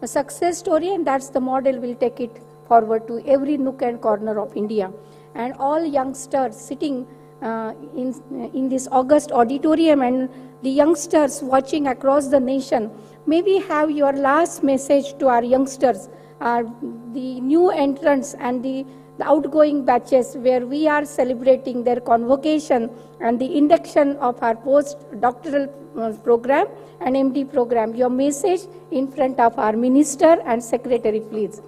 success story, and that's the model we'll take it forward to every nook and corner of India. And all youngsters sitting in this August auditorium and the youngsters watching across the nation, maybe have your last message to our youngsters, the new entrants and the outgoing batches where we are celebrating their convocation and the induction of our post-doctoral program and MD program. Your message in front of our minister and secretary, please.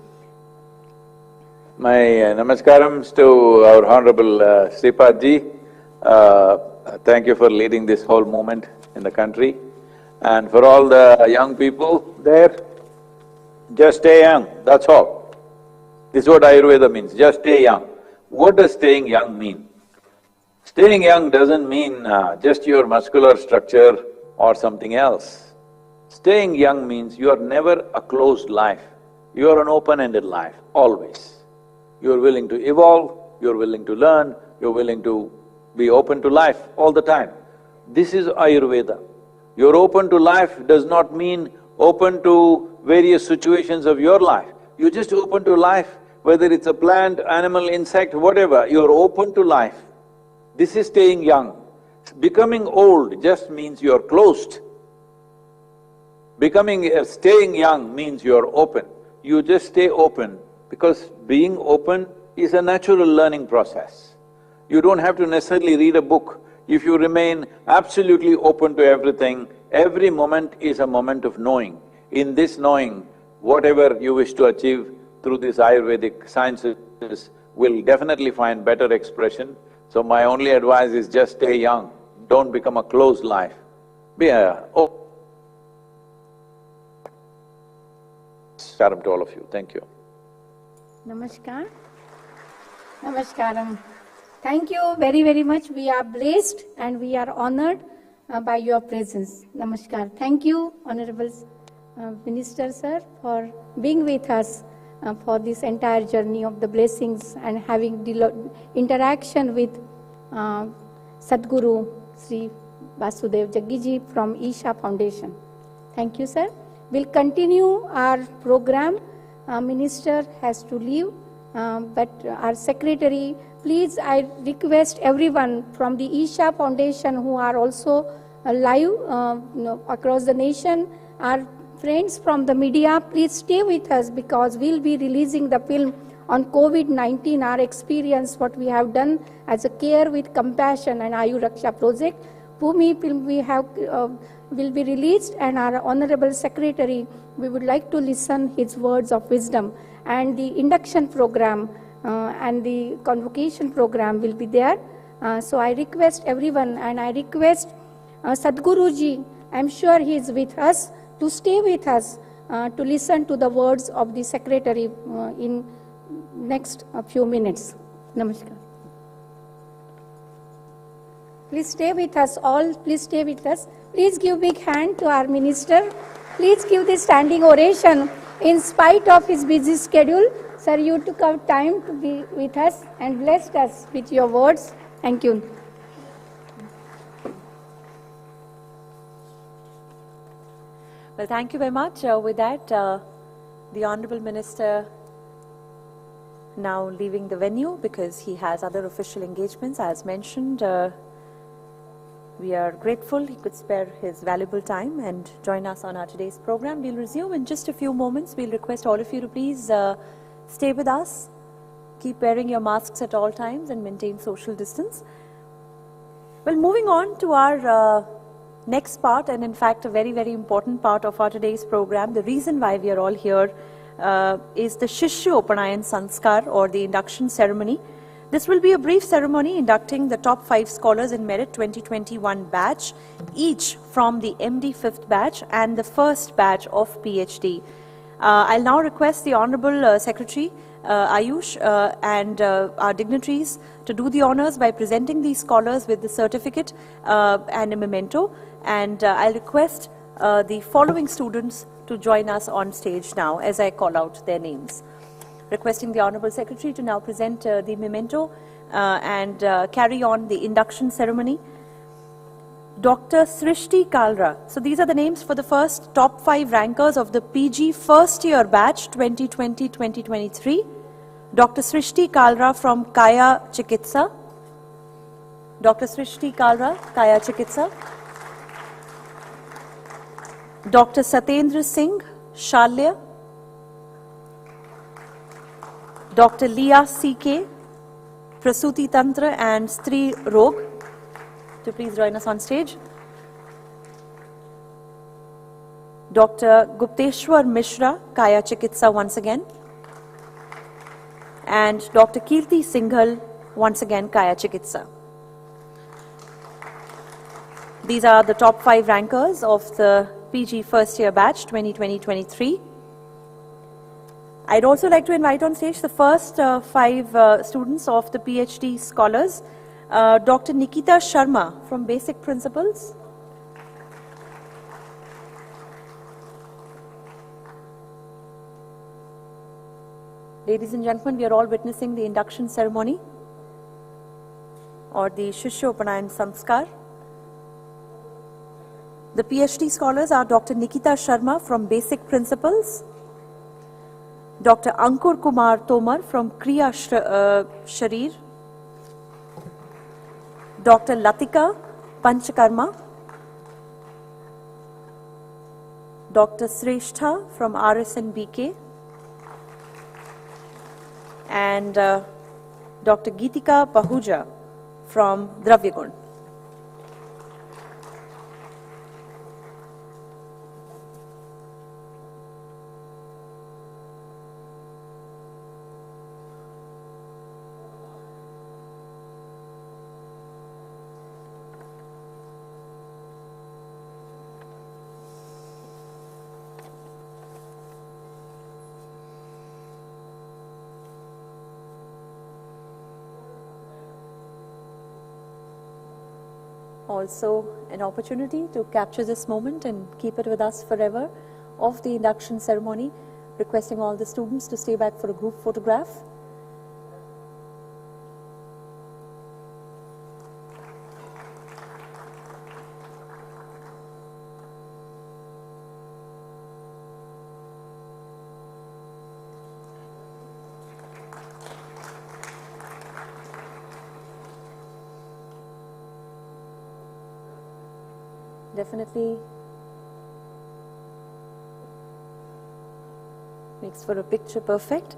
My namaskarams to our Honorable Sripad ji. Thank you for leading this whole movement in the country. And for all the young people there, just stay young, that's all. This is what Ayurveda means, just stay young. What does staying young mean? Staying young doesn't mean just your muscular structure or something else. Staying young means you are never a closed life, you are an open-ended life, always. You are willing to evolve, you are willing to learn, you are willing to be open to life all the time. This is Ayurveda. You're open to life does not mean open to various situations of your life. You're just open to life, whether it's a plant, animal, insect, whatever, you're open to life. This is staying young. Becoming old just means you're closed. Staying young means you're open. You just stay open, because being open is a natural learning process. You don't have to necessarily read a book. If you remain absolutely open to everything, every moment is a moment of knowing. In this knowing, whatever you wish to achieve through these Ayurvedic sciences will definitely find better expression. So my only advice is just stay young, don't become a closed life. Be Namaskaram to all of you, thank you. Namaskar. Namaskaram. Thank you very much. We are blessed and we are honored by your presence. Namaskar. Thank you, Honorable Minister Sir, for being with us for this entire journey of the blessings and having interaction with Sadhguru Sri Vasudev Jaggi Ji from Isha Foundation. Thank you, sir. We'll continue our program. Minister has to leave, but our secretary, please, I request everyone from the Isha Foundation who are also live across the nation, our friends from the media, please stay with us because we'll be releasing the film on COVID-19, our experience, what we have done as a Care with Compassion and Ayurveda project. Bhumi film we have will be released, and our Honorable Secretary, we would like to listen his words of wisdom. And the induction program and the convocation program will be there. So I request everyone, and I request Sadhguru Ji, I'm sure he is with us, to stay with us to listen to the words of the Secretary in next few minutes. Namaskar. Please stay with us all. Please stay with us. Please give big hand to our minister. Please give the standing oration. In spite of his busy schedule, sir, you took out time to be with us and blessed us with your words. Thank you. Well, thank you very much. With that, the Honorable Minister now leaving the venue because he has other official engagements. As mentioned, we are grateful he could spare his valuable time and join us on our today's program. We'll resume in just a few moments. We'll request all of you to please stay with us. Keep wearing your masks at all times and maintain social distance. Well, moving on to our next part, and in fact a very, very important part of our today's program, the reason why we are all here is the Shishyopanayana Samskara, or the induction ceremony. This will be a brief ceremony inducting the top 5 scholars in merit 2021 batch, each from the MD 5th batch and the first batch of PhD. I'll now request the Honorable Secretary Ayush and our dignitaries to do the honors by presenting these scholars with the certificate and a memento. And I'll request the following students to join us on stage now as I call out their names. Requesting the Honorable Secretary to now present the memento and carry on the induction ceremony. Dr. Srishti Kalra. So these are the names for the first top 5 rankers of the PG first year batch 2020-2023. Dr. Srishti Kalra from Kaya Chikitsa. Dr. Srishti Kalra, Kaya Chikitsa. Dr. Satyendra Singh, Shalya. Dr. Leah C.K., Prasuti Tantra and Stri Rog, to please join us on stage. Dr. Gupteshwar Mishra, Kaya Chikitsa once again. And Dr. Kirti Singhal, once again Kaya Chikitsa. These are the top 5 rankers of the PG first year batch 2020-23. I'd also like to invite on stage the first 5 students of the PhD scholars. Dr. Nikita Sharma from Basic Principles. Ladies and gentlemen, we are all witnessing the induction ceremony or the Shishyopanayana Samskara. The PhD scholars are Dr. Nikita Sharma from Basic Principles, Dr. Ankur Kumar Tomar from Kriya Sharir, Dr. Latika Panchakarma, Dr. Sreshtha from RSNBK, and Dr. Geetika Pahuja from Dravyagun. Also an opportunity to capture this moment and keep it with us forever. of the induction ceremony. Requesting all the students to stay back for a group photograph. Definitely makes for a picture perfect.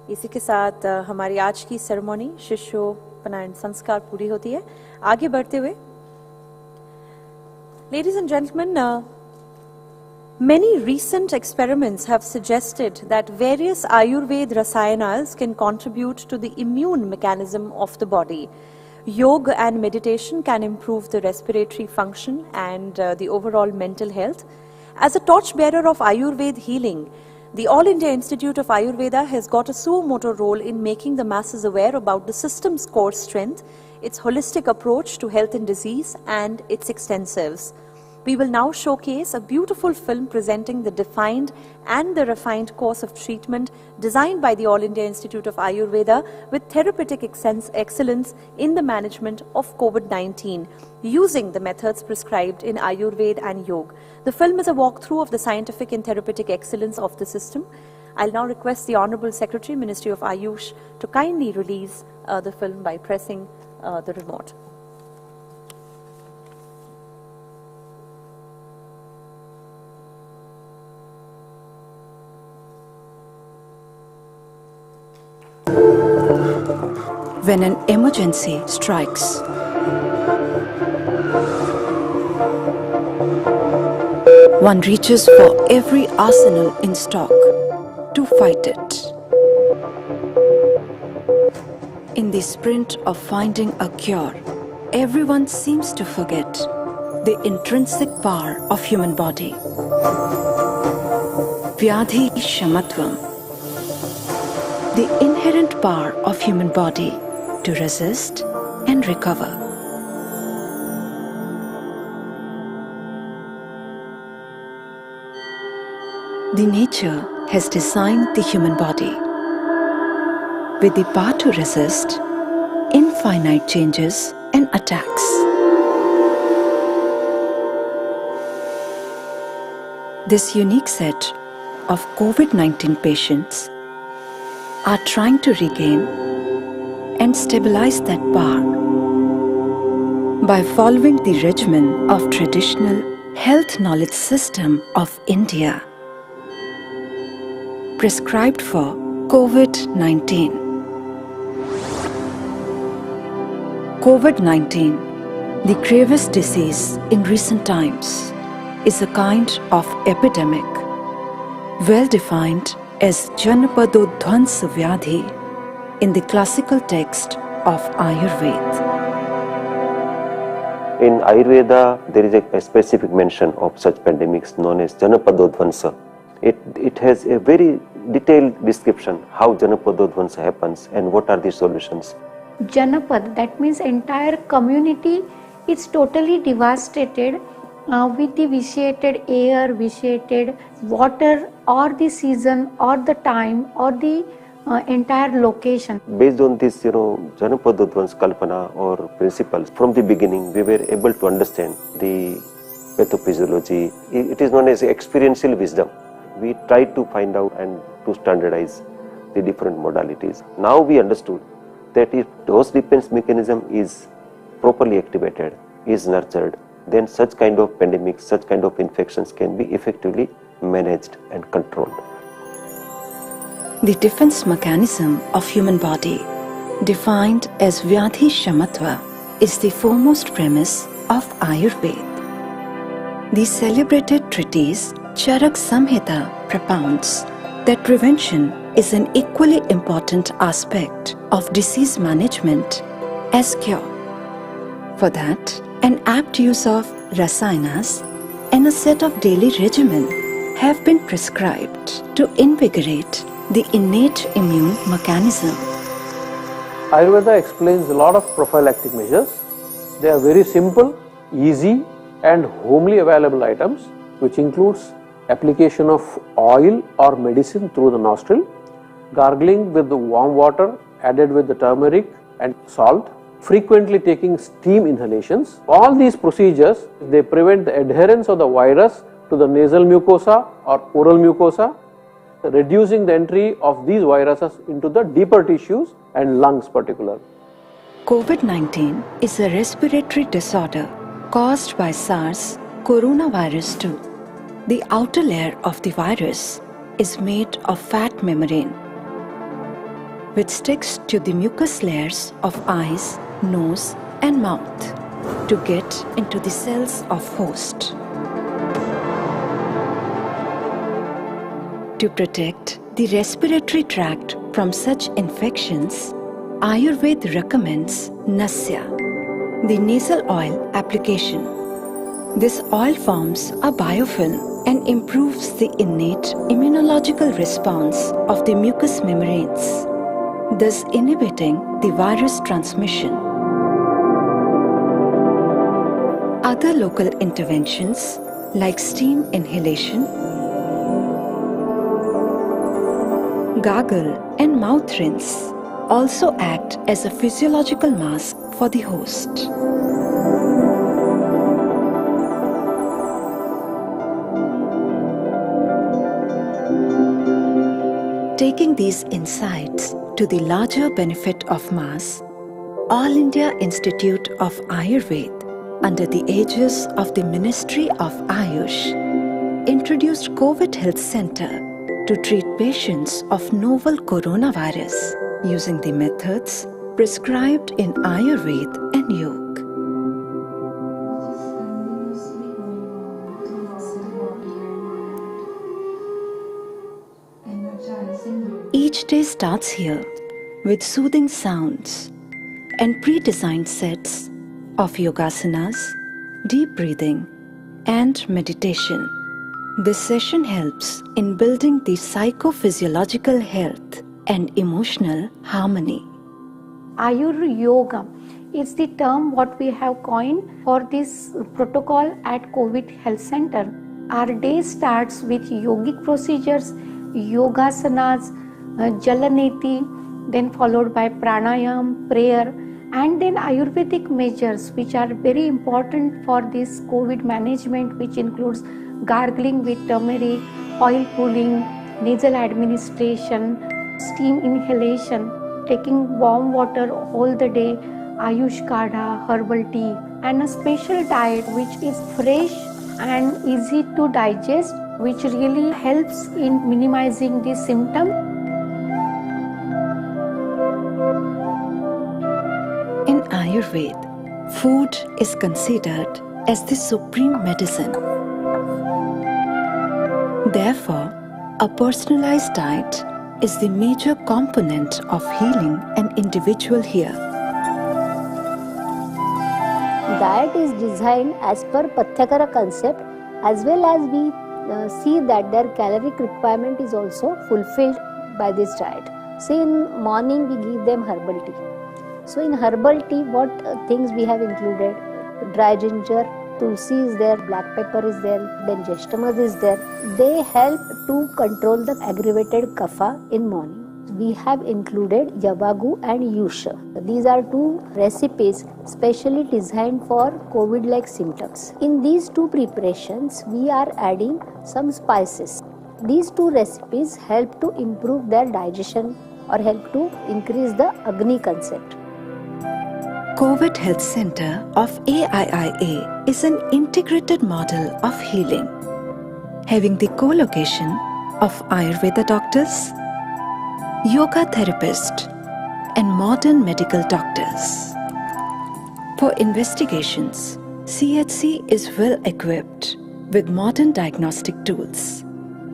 इसी के साथ हमारी आज की ceremony शिष्योपनयन संस्कार पूरी होती है। आगे बढ़ते हुए, ladies and gentlemen, many recent experiments have suggested that various Ayurveda rasayanas can contribute to the immune mechanism of the body. Yoga and meditation can improve the respiratory function and the overall mental health. As a torchbearer of Ayurveda healing, the All India Institute of Ayurveda has got a suo motu role in making the masses aware about the system's core strength, its holistic approach to health and disease, and its extensives. We will now showcase a beautiful film presenting the defined and the refined course of treatment designed by the All India Institute of Ayurveda with therapeutic excellence in the management of COVID-19 using the methods prescribed in Ayurveda and Yoga. The film is a walkthrough of the scientific and therapeutic excellence of the system. I'll now request the Honorable Secretary, Ministry of Ayush, to kindly release the film by pressing the remote. When an emergency strikes, one reaches for every arsenal in stock to fight it. In the sprint of finding a cure, everyone seems to forget the intrinsic power of human body. Vyadhi shamatvam, the inherent power of human body to resist and recover. The nature has designed the human body with the power to resist infinite changes and attacks. This unique set of COVID-19 patients are trying to regain and stabilize that power by following the regimen of traditional health knowledge system of India prescribed for COVID-19. COVID-19, the gravest disease in recent times, is a kind of epidemic, well defined as Janapadavansa Vyadhi in the classical text of Ayurveda. In Ayurveda, there is a specific mention of such pandemics known as Janapadavansa. It has a very detailed description how Janapadavansa happens and what are the solutions. Janapad, that means entire community is totally devastated with the vitiated air, vitiated water, or the season, or the time, or the entire location. Based on this, Janapadavansa Kalpana or principles, from the beginning we were able to understand the pathophysiology. It is known as experiential wisdom. We tried to find out and to standardize the different modalities. Now we understood that if dose defense mechanism is properly activated, is nurtured, then such kind of pandemics, such kind of infections can be effectively managed and controlled. The defense mechanism of human body, defined as Vyadhi Shamatva, is the foremost premise of Ayurveda. The celebrated treatise Charak Samhita propounds that prevention is an equally important aspect of disease management as cure. For that, An apt use of rasayanas and a set of daily regimen have been prescribed to invigorate the innate immune mechanism. Ayurveda explains a lot of prophylactic measures. They are very simple, easy and homely available items, which includes application of oil or medicine through the nostril, gargling with the warm water added with the turmeric and salt, frequently taking steam inhalations. All these procedures, they prevent the adherence of the virus to the nasal mucosa or oral mucosa, reducing the entry of these viruses into the deeper tissues and lungs particularly. COVID-19 is a respiratory disorder caused by SARS coronavirus 2. The outer layer of the virus is made of fat membrane, which sticks to the mucous layers of eyes, nose and mouth to get into the cells of host. To protect the respiratory tract from such infections, Ayurveda recommends Nasya, the nasal oil application. This oil forms a biofilm and improves the innate immunological response of the mucous membranes, thus inhibiting the virus transmission. Other local interventions like steam inhalation, gargle and mouth rinse also act as a physiological mask for the host. Taking these insights to the larger benefit of mass, All India Institute of Ayurveda, under the aegis of the Ministry of Ayush, introduced COVID Health Center to treat patients of novel coronavirus using the methods prescribed in Ayurveda and Yoga. Each day starts here with soothing sounds and pre-designed sets of yogasanas, deep breathing and meditation. This session helps in building the psychophysiological health and emotional harmony. Ayur Yoga is the term what we have coined for this protocol at COVID Health Center. Our day starts with yogic procedures, yogasanas, jalaneti, then followed by pranayam, prayer, and then Ayurvedic measures which are very important for this COVID management, which includes gargling with turmeric, oil pulling, nasal administration, steam inhalation, taking warm water all the day, Ayush Kadha, herbal tea, and a special diet which is fresh and easy to digest, which really helps in minimizing the symptom. In Ayurveda, food is considered as the supreme medicine. Therefore, a personalized diet is the major component of healing an individual here. Diet is designed as per Pathyakara concept, as well as we see that their caloric requirement is also fulfilled by this diet. Say in morning we give them herbal tea. So in herbal tea, what things we have included? Dry ginger, tulsi is there, black pepper is there, then jeshtamas is there. They help to control the aggravated kapha in morning. We have included Yavagu and Yusha. These are two recipes specially designed for COVID-like symptoms. In these two preparations, we are adding some spices. These two recipes help to improve their digestion or help to increase the Agni concept. COVID Health Center of AIIA is an integrated model of healing, having the co-location of Ayurveda doctors, yoga therapists, and modern medical doctors. For investigations, CHC is well equipped with modern diagnostic tools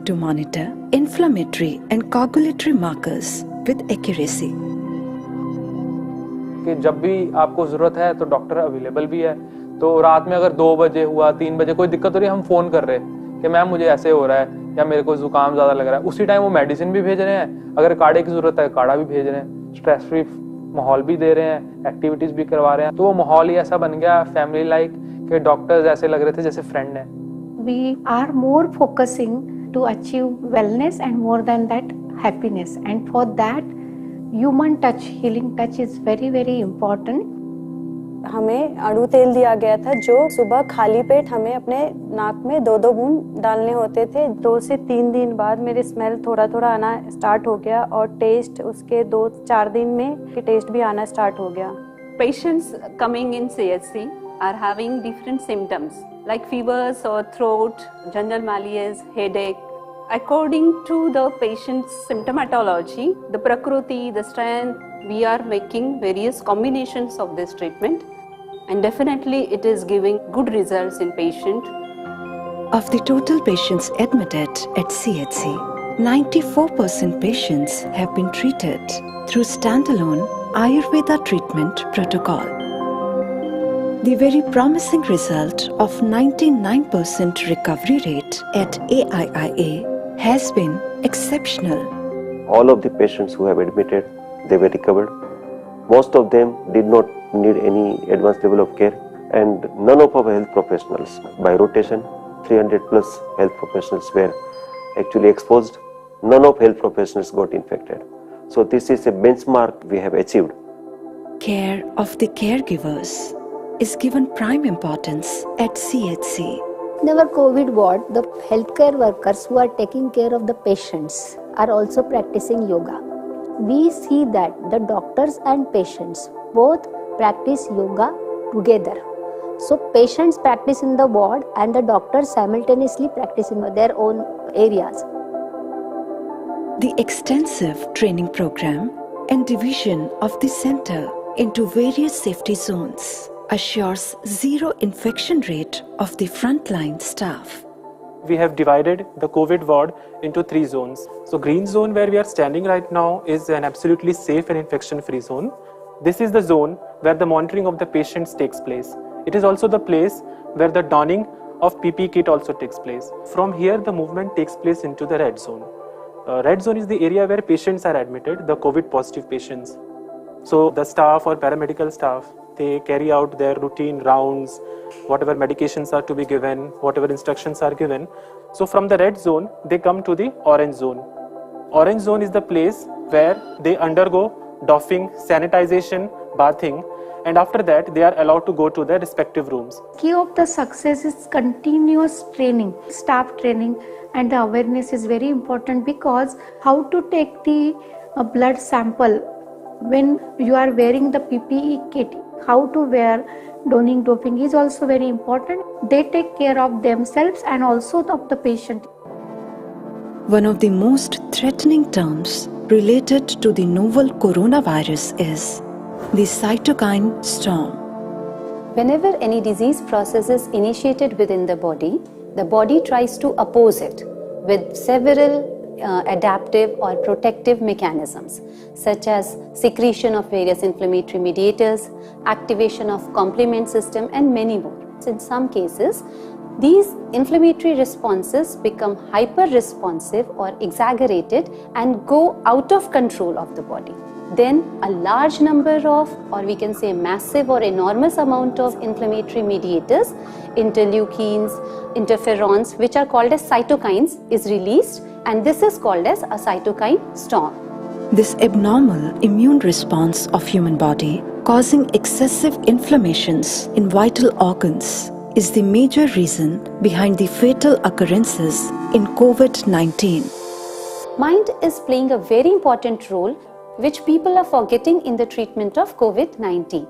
to monitor inflammatory and coagulatory markers with accuracy. कि जब भी आपको ज़रूरत है तो doctor available भी है, तो रात में अगर 2 बजे हुआ, 3 बजे कोई दिक्कत हो रही है, हम फ़ोन कर रहे हैं कि मैम मुझे ऐसे हो रहा है या मेरे को जुकाम ज़्यादा लग रहा है, उसी टाइम वो मेडिसिन भी भेज रहे हैं, अगर काढ़े की ज़रूरत है काढ़ा भी भेज रहे हैं, स्ट्रेस फ्री माहौल भी दे रहे हैं, एक्टिविटीज़ भी करवा रहे हैं। तो वो माहौल ही ऐसा बन गया फैमिली लाइक कि डॉक्टर्स ऐसे लग रहे थे जैसे फ्रेंड हैं। We are more focusing to achieve wellness and more than that happiness, and for that human touch, healing touch is very very important. हमें अड़ू तेल दिया गया था जो सुबह खाली पेट हमें अपने नाक में 2-2 बूंद डालने होते थे। 2 से 3 दिन बाद मेरे स्मेल थोड़ा थोड़ा आना स्टार्ट हो गया और टेस्ट उसके 2-4 दिन में कि टेस्ट भी आना स्टार्ट हो गया। Patients coming in CHC are having different symptoms like fevers or throat, general malaise, headache. According to the patient's symptomatology, the prakriti, the strength, we are making various combinations of this treatment, and definitely it is giving good results in patient. Of the total patients admitted at CHC, 94% patients have been treated through standalone Ayurveda treatment protocol. The very promising result of 99% recovery rate at AIIA has been exceptional. All of the patients who have admitted, they were recovered. Most of them did not need any advanced level of care, and none of our health professionals, by rotation, 300 plus health professionals were actually exposed. None of health professionals got infected. So this is a benchmark we have achieved. Care of the caregivers is given prime importance at CHC. In our COVID ward, the healthcare workers who are taking care of the patients are also practicing yoga. We see that the doctors and patients both practice yoga together. So patients practice in the ward and the doctors simultaneously practice in their own areas. The extensive training program and division of the center into various safety zones assures zero infection rate of the frontline staff. We have divided the COVID ward into 3 zones. So green zone where we are standing right now is an absolutely safe and infection-free zone. This is the zone where the monitoring of the patients takes place. It is also the place where the donning of PPE kit also takes place. From here the movement takes place into the red zone. Red zone is the area where patients are admitted, the COVID positive patients. So the staff or paramedical staff, they carry out their routine rounds, whatever medications are to be given, whatever instructions are given. So from the red zone, they come to the orange zone. Orange zone is the place where they undergo doffing, sanitization, bathing, and after that they are allowed to go to their respective rooms. Key of the success is continuous training, staff training, and the awareness is very important, because how to take the blood sample when you are wearing the PPE kit, how to wear donning doping is also very important. They take care of themselves and also of the patient. One of the most threatening terms related to the novel coronavirus is the cytokine storm. Whenever any disease process is initiated within the body tries to oppose it with several adaptive or protective mechanisms, such as secretion of various inflammatory mediators, activation of complement system, and many more. In some cases, these inflammatory responses become hyper-responsive or exaggerated and go out of control of the body. Then a large number of, or we can say massive or enormous amount of inflammatory mediators, interleukins, interferons, which are called as cytokines, is released, and this is called as a cytokine storm. This abnormal immune response of human body causing excessive inflammations in vital organs is the major reason behind the fatal occurrences in COVID-19. Mind is playing a very important role which people are forgetting in the treatment of COVID-19.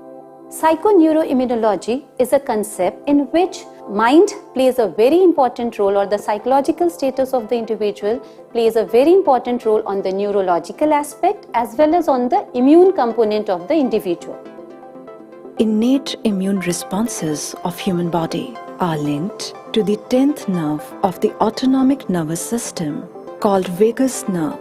Psychoneuroimmunology is a concept in which mind plays a very important role, or the psychological status of the individual plays a very important role on the neurological aspect as well as on the immune component of the individual. Innate immune responses of human body are linked to the 10th nerve of the autonomic nervous system called vagus nerve.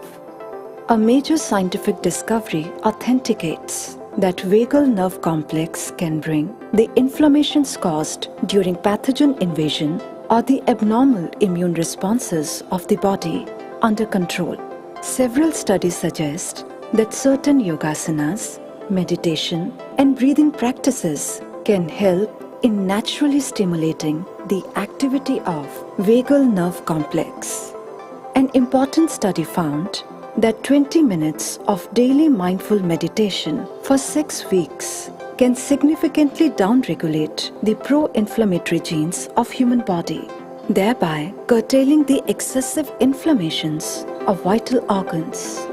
A major scientific discovery authenticates that vagal nerve complex can bring the inflammations caused during pathogen invasion or the abnormal immune responses of the body under control. Several studies suggest that certain yogasanas, meditation, and breathing practices can help in naturally stimulating the activity of vagal nerve complex. An important study found that 20 minutes of daily mindful meditation for 6 weeks can significantly downregulate the pro-inflammatory genes of human body, thereby curtailing the excessive inflammations of vital organs.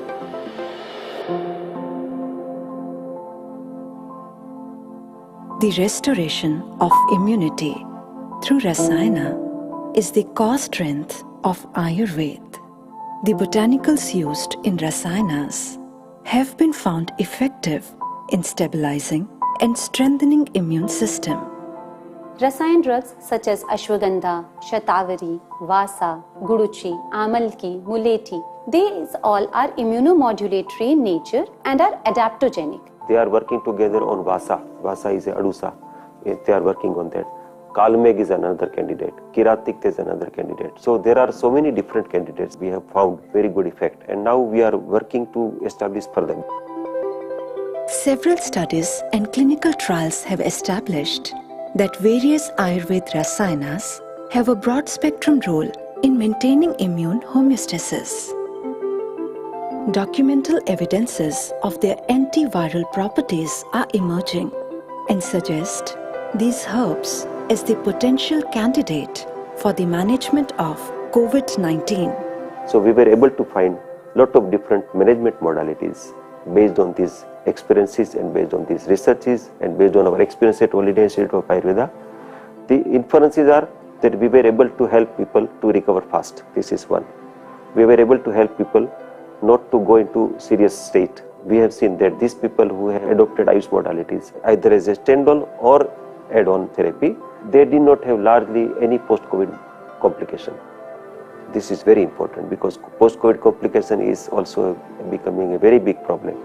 The restoration of immunity through Rasayana is the core strength of Ayurveda. The botanicals used in Rasayanas have been found effective in stabilizing and strengthening immune system. Rasayan drugs such as ashwagandha, shatavari, vasa, guduchi, amalki, muleti, these all are immunomodulatory in nature and are adaptogenic. They are working together on Vasa. Vasa is a Adusa. They are working on that. Kalmeg is another candidate. Kiratik is another candidate. So there are so many different candidates. We have found very good effect. And now we are working to establish further. Several studies and clinical trials have established that various Ayurveda Rasayanas have a broad spectrum role in maintaining immune homeostasis. Documental evidences of their antiviral properties are emerging and suggest these herbs as the potential candidate for the management of COVID-19. So we were able to find a lot of different management modalities based on these experiences and based on these researches and based on our experience at All India Institute of Ayurveda. The inferences are that we were able to help people to recover fast. This is one. We were able to help people not to go into serious state. We have seen that these people who have adopted Ayush modalities, either as a standalone or add-on therapy, they did not have largely any post-COVID complication. This is very important because post-COVID complication is also becoming a very big problem.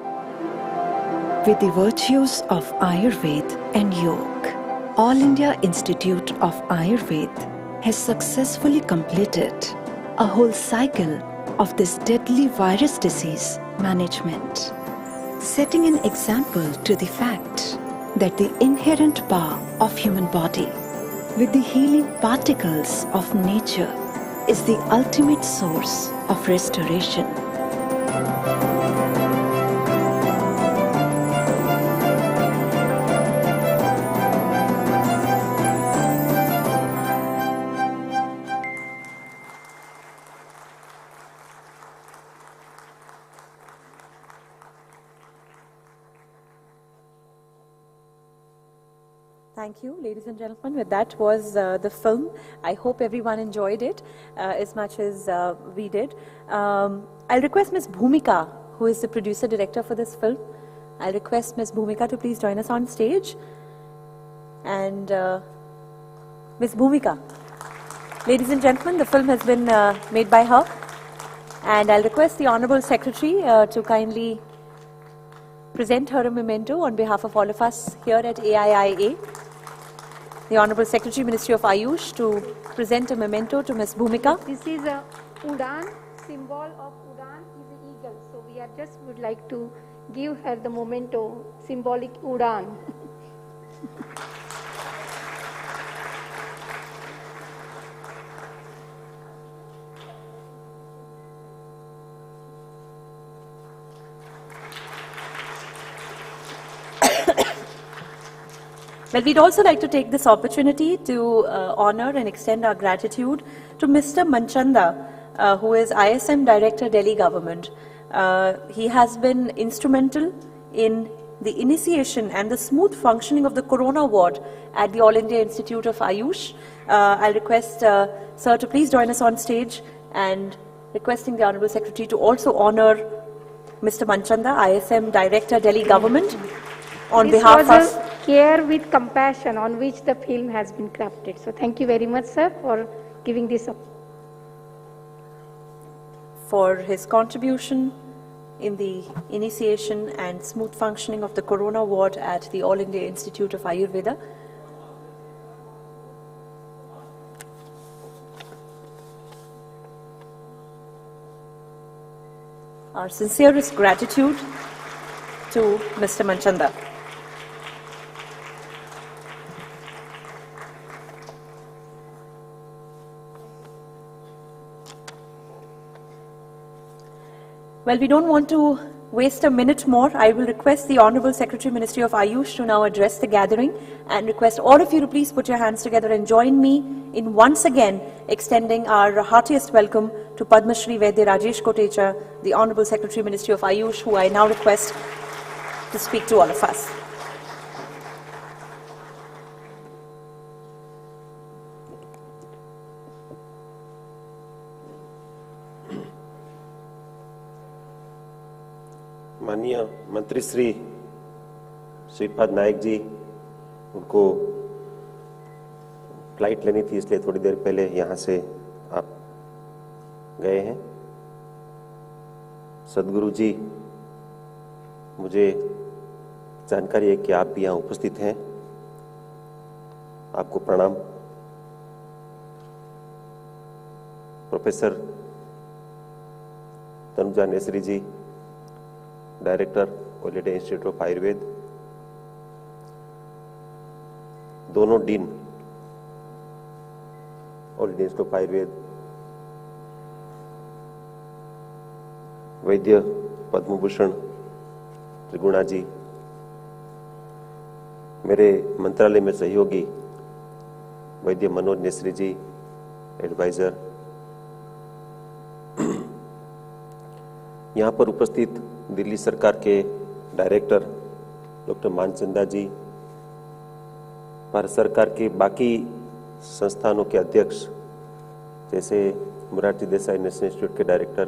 With the virtues of Ayurveda and Yoga, All India Institute of Ayurveda has successfully completed a whole cycle of this deadly virus disease management, setting an example to the fact that the inherent power of human body with the healing particles of nature is the ultimate source of restoration. Thank you, ladies and gentlemen. With that was the film. I hope everyone enjoyed it as much as we did. I'll request Ms. Bhumika, who is the producer director for this film. I'll request Ms. Bhumika to please join us on stage. And Ms. Bhumika, ladies and gentlemen, the film has been made by her. And I'll request the Honorable Secretary to kindly present her a memento on behalf of all of us here at AIIA. The Honorable Secretary, Ministry of Ayush, to present a memento to Ms. Bhumika. This is a Udaan, symbol of Udaan is an eagle. So we are just would like to give her the memento, symbolic Udaan. Well, we'd also like to take this opportunity to honor and extend our gratitude to Mr. Manchanda, who is ISM Director, Delhi Government. He has been instrumental in the initiation and the smooth functioning of the Corona ward at the All India Institute of Ayush. I'll request Sir to please join us on stage and requesting the Honorable Secretary to also honor Mr. Manchanda, ISM Director, Delhi Government, on behalf of Care with Compassion, on which the film has been crafted. So thank you very much, sir, for giving this up. For his contribution in the initiation and smooth functioning of the Corona ward at the All India Institute of Ayurveda. Our sincerest gratitude to Mr. Manchanda. Well, we don't want to waste a minute more. I will request the Honorable Secretary Ministry of Ayush to now address the gathering and request all of you to please put your hands together and join me in once again extending our heartiest welcome to Padma Shri Vaidya Rajesh Kotecha, the Honorable Secretary Ministry of Ayush, who I now request to speak to all of us. माननीय मंत्री श्री श्रीपाद नायक जी, उनको flight लेनी थी इसलिए थोड़ी देर पहले यहाँ से आप गए हैं। सदगुरु जी, मुझे जानकारी है कि आप भी यहाँ उपस्थित हैं, आपको प्रणाम। Professor Tanuja Nesari ji, director all India institute of Ayurveda, दोनों dean all India institute of Ayurveda, Vaidya Padma Bhushan त्रिगुणा जी, मेरे मंत्रालय में सहयोगी वैद्य मनोज नेसरी जी, एडवाइजर, यहाँ पर उपस्थित दिल्ली सरकार के डायरेक्टर डॉक्टर मानचंदा जी, भारत सरकार के बाकी संस्थानों के अध्यक्ष जैसे मोरारजी देसाई नेशनल इंस्टीट्यूट के director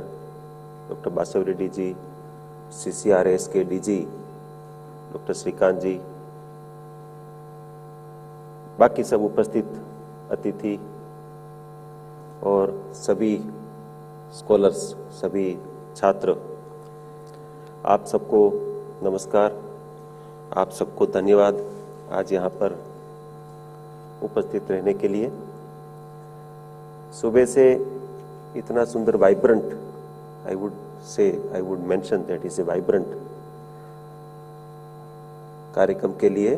doctor Basava Reddy ji, CCRS के DG डॉक्टर श्रीकांत जी, बाकी सब उपस्थित अतिथि और सभी स्कॉलर्स, सभी छात्र, आप सबको नमस्कार, आप सबको धन्यवाद आज यहाँ पर उपस्थित रहने के लिए। सुबह से इतना सुंदर vibrant, I would mention that is a vibrant कार्यक्रम के लिए,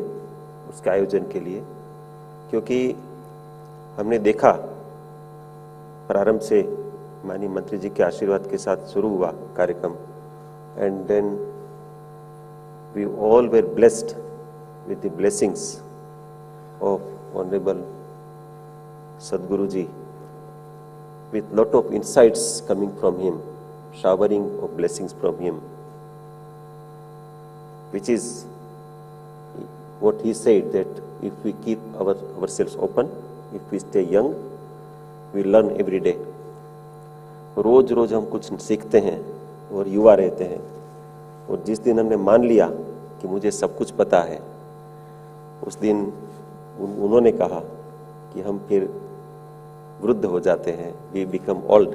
उसके आयोजन के लिए, क्योंकि हमने देखा प्रारंभ से माननीय मंत्री जी के आशीर्वाद के साथ शुरू हुआ कार्यक्रम, and then we all were blessed with the blessings of Honorable Sadhguru Ji, with lot of insights coming from him, showering of blessings from him, which is what he said, that if we keep ourselves open, if we stay young, we learn every day. रोज रोज हम कुछ सीखते हैं और युवा रहते हैं, और जिस दिन हमने मान लिया कि मुझे सब कुछ पता है, उस दिन उन्होंने कहा कि हम फिर वृद्ध हो जाते हैं, we become old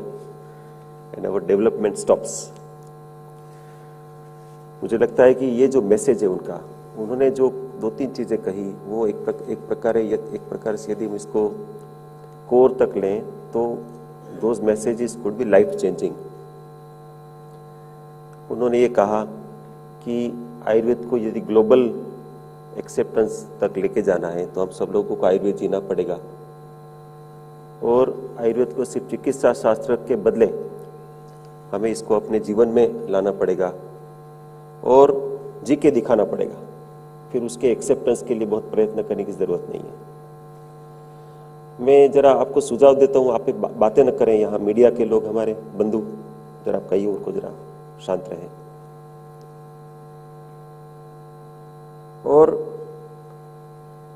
and our development stops. मुझे लगता है कि ये जो मैसेज है उनका, उन्होंने जो 2-3 चीजें कही, वो एक प्रकार से यदि हम इसको कोर तक लें तो those messages could be life changing. उन्होंने ये कहा कि आयुर्वेद को यदि ग्लोबल एक्सेप्टेंस तक लेके जाना है तो हम सब लोगों को आयुर्वेद जीना पड़ेगा, और आयुर्वेद को सिर्फ चिकित्सा शास्त्र के बदले हमें इसको अपने जीवन में लाना पड़ेगा और जी के दिखाना पड़ेगा। फिर उसके एक्सेप्टेंस के लिए बहुत प्रयत्न करने की जरूरत नहीं है। मैं जरा आपको सुझाव देता हूँ, आप बातें न करें, यहाँ मीडिया के लोग हमारे बंधु, जरा आप कहिए उनको जरा शांत रहे। और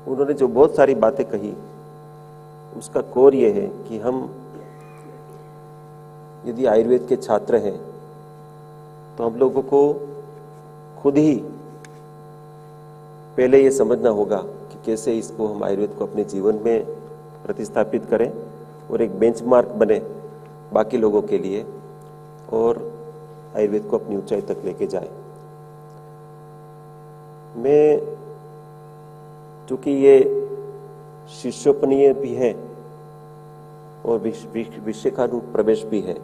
उन्होंने जो बहुत सारी बातें कही, उसका कोर ये है कि हम यदि आयुर्वेद के छात्र हैं तो हम लोगों को खुद ही पहले ये समझना होगा कि कैसे इसको हम आयुर्वेद को अपने जीवन में प्रतिस्थापित करें और एक बेंचमार्क बने बाकी लोगों के लिए, और आयुर्वेद को अपनी ऊंचाई तक लेके जाए। मैं, चूंकि ये शिष्योपनीय भी है और विशिखानुप्रवेश भी है,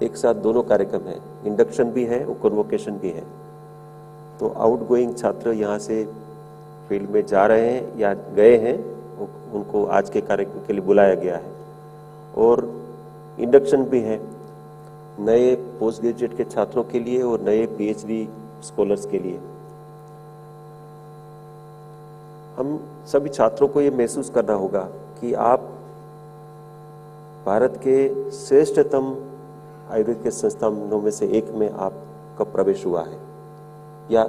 एक साथ दोनों कार्यक्रम है, इंडक्शन भी है और कन्वोकेशन भी है। तो आउटगोइंग छात्र यहाँ से फील्ड में जा रहे हैं या गए हैं, उनको आज के कार्यक्रम के लिए बुलाया गया है। और इंडक्शन भी है नए पोस्ट ग्रेजुएट के छात्रों के लिए और नए पीएचडी स्कॉलर्स के लिए। हम सभी छात्रों को ये महसूस करना होगा कि आप भारत के श्रेष्ठतम आयुर्वेद के संस्थानों में से एक में आपका प्रवेश हुआ है या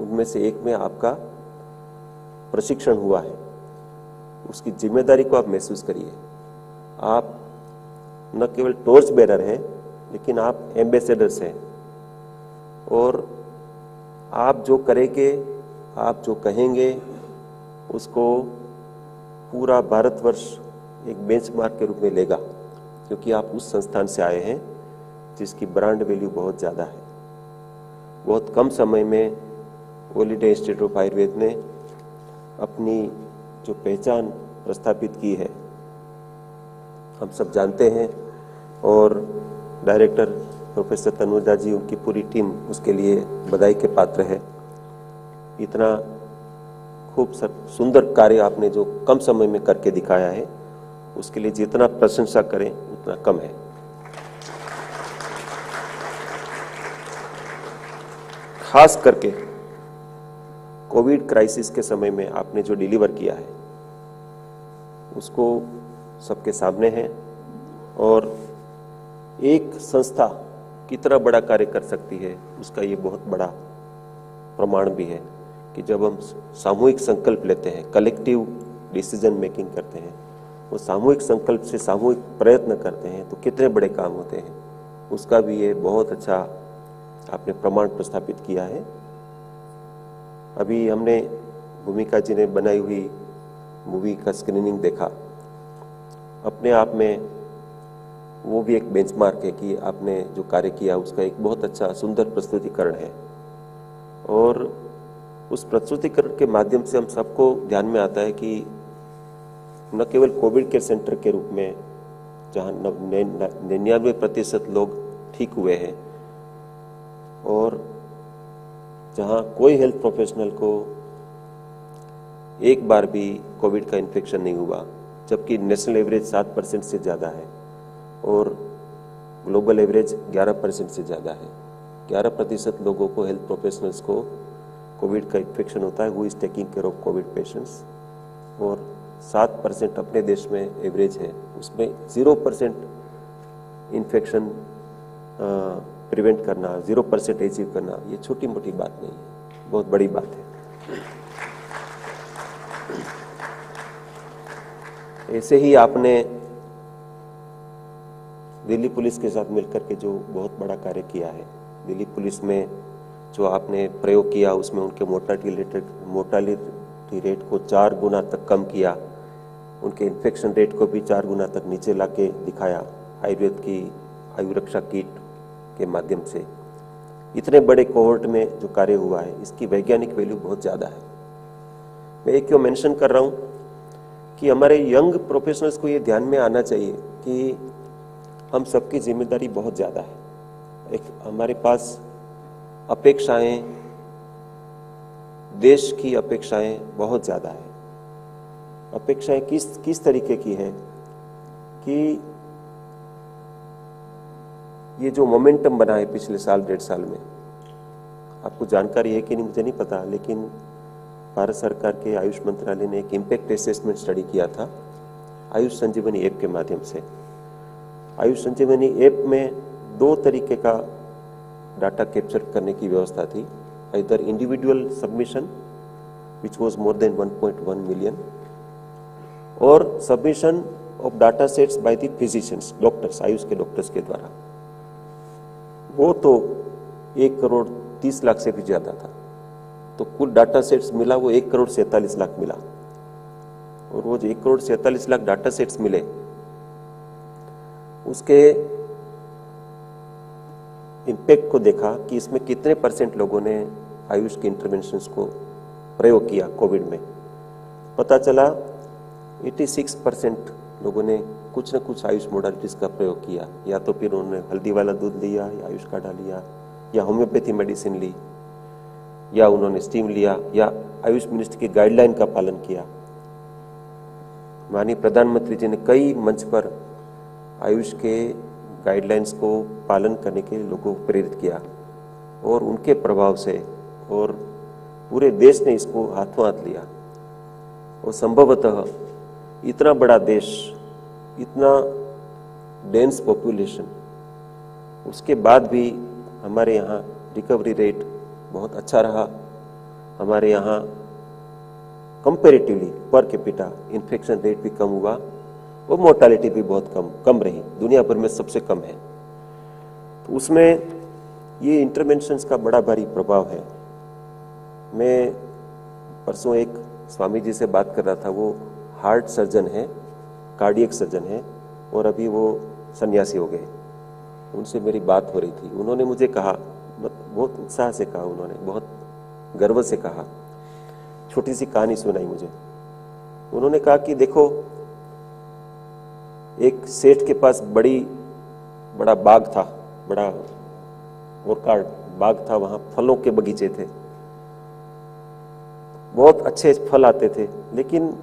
उनमें से एक में आपका प्रशिक्षण हुआ है। उसकी जिम्मेदारी को आप महसूस करिए। आप न केवल टॉर्च बेरर हैं, लेकिन आप एम्बेसडर्स हैं। और आप जो करेंगे, आप जो कहेंगे, उसको पूरा भारतवर्ष एक बेंचमार्क के रूप में लेगा, क्योंकि आप उस संस्थान से आए हैं जिसकी ब्रांड वैल्यू बहुत ज़्यादा है। बहुत कम समय में all India institute of Ayurveda ने अपनी जो पहचान प्रस्थापित की है, हम सब जानते हैं। और डायरेक्टर प्रोफेसर तनुजा जी, उनकी पूरी टीम उसके लिए बधाई के पात्र है। इतना खूब सुंदर कार्य आपने जो कम समय में करके दिखाया है, उसके लिए जितना प्रशंसा करें उतना कम है। खास करके कोविड क्राइसिस के समय में आपने जो डिलीवर किया है, उसको सबके सामने है। और एक संस्था कितना बड़ा कार्य कर सकती है, उसका ये बहुत बड़ा प्रमाण भी है कि जब हम सामूहिक संकल्प लेते हैं, कलेक्टिव डिसीजन मेकिंग करते हैं, वो सामूहिक संकल्प से सामूहिक प्रयत्न करते हैं, तो कितने बड़े काम होते हैं, उसका भी ये बहुत अच्छा आपने प्रमाण प्रस्थापित किया है। अभी हमने भूमिका जी ने बनाई हुई मूवी का स्क्रीनिंग देखा। अपने आप में वो भी एक बेंचमार्क है कि आपने जो कार्य किया उसका एक बहुत अच्छा सुंदर प्रस्तुतिकरण है। और उस प्रस्तुतिकरण के माध्यम से हम सबको ध्यान में आता है कि न केवल कोविड केयर सेंटर के रूप में जहाँ 99% लोग ठीक हुए हैं और जहाँ कोई हेल्थ प्रोफेशनल को एक बार भी कोविड का इन्फेक्शन नहीं हुआ, जबकि नेशनल एवरेज 7% से ज़्यादा है और ग्लोबल एवरेज 11% से ज़्यादा है। 11% लोगों को, हेल्थ प्रोफेशनल्स को कोविड का इन्फेक्शन होता है, who is taking care of Covid patients. और 7% अपने देश में एवरेज है, उसमें 0% इन्फेक्शन प्रिवेंट करना, 0% अचीव करना, ये छोटी मोटी बात नहीं है, बहुत बड़ी बात है। ऐसे ही आपने दिल्ली पुलिस के साथ मिलकर के जो बहुत बड़ा कार्य किया है, दिल्ली पुलिस में जो आपने प्रयोग किया उसमें उनके मोर्टालिटी रेट को 4 गुना तक कम किया, उनके इन्फेक्शन रेट को भी 4 गुना तक नीचे लाके दिखाया आयुर्वेद की आयुरक्षा किट के माध्यम से। इतने बड़े कोहोर्ट में जो कार्य हुआ है, इसकी वैज्ञानिक वैल्यू बहुत ज़्यादा है। मैं एक क्यों मेंशन कर रहा हूँ कि हमारे यंग प्रोफेशनल्स को ये ध्यान में आना चाहिए कि हम सबकी जिम्मेदारी बहुत ज़्यादा है। एक हमारे पास अपेक्षाएं, देश की अपेक्षाएं बहुत ज़्यादा है। अपेक्षाएं किस तरीके की है कि ये जो मोमेंटम बना है पिछले साल 1.5 साल में, आपको जानकारी है कि नहीं मुझे नहीं पता, लेकिन भारत सरकार के आयुष मंत्रालय ने एक इम्पैक्ट असेसमेंट स्टडी किया था आयुष संजीवनी ऐप के माध्यम से। आयुष संजीवनी ऐप में 2 तरीके का डाटा कैप्चर करने की व्यवस्था थी, इधर individual submission which was more than 1.1 million और submission of data sets by the physicians, doctors, AYUSH के डॉक्टर्स के द्वारा। वो तो 1,30,00,000 से भी ज्यादा था। तो कुल डाटा सेट्स मिला वो 1,47,00,000 मिला। और वो जो 1,47,00,000 डाटा सेट्स मिले, उसके इम्पैक्ट को देखा कि इसमें कितने % लोगों ने आयुष के इंटरवेंशंस को प्रयोग किया कोविड में, पता चला 86% लोगों ने कुछ न कुछ आयुष मोडालिटीज़ का प्रयोग किया। या तो फिर उन्होंने हल्दी वाला दूध लिया, या आयुष काढ़ा लिया, या होम्योपैथी मेडिसिन ली, या उन्होंने स्टीम लिया, या आयुष मिनिस्ट्री की गाइडलाइन का पालन किया। माननीय प्रधानमंत्री जी ने कई मंच पर आयुष के गाइडलाइंस को पालन करने के लिए लोगों को प्रेरित किया, और उनके प्रभाव से और पूरे देश ने इसको हाथों हाथ लिया। और संभवतः इतना बड़ा देश, इतना डेंस पॉपुलेशन, उसके बाद भी हमारे यहाँ रिकवरी रेट बहुत अच्छा रहा। हमारे यहाँ comparatively per capita infection rate भी कम हुआ और मोर्टालिटी भी बहुत कम रही, दुनिया भर में सबसे कम है। तो उसमें ये इंटरवेंशंस का बड़ा भारी प्रभाव है। मैं परसों एक स्वामी जी से बात कर रहा था, वो हार्ट सर्जन है, कार्डियक सर्जन है, और अभी वो सन्यासी हो गए। उनसे मेरी बात हो रही थी, उन्होंने मुझे कहा, बहुत उत्साह से कहा, उन्होंने बहुत गर्व से कहा, छोटी सी कहानी सुनाई मुझे। उन्होंने कहा कि देखो, एक सेठ के पास बड़ा बाग था, बड़ा ओरकार्ड बाग था, वहां फलों के बगीचे थे, बहुत अच्छे फल आते थे, लेकिन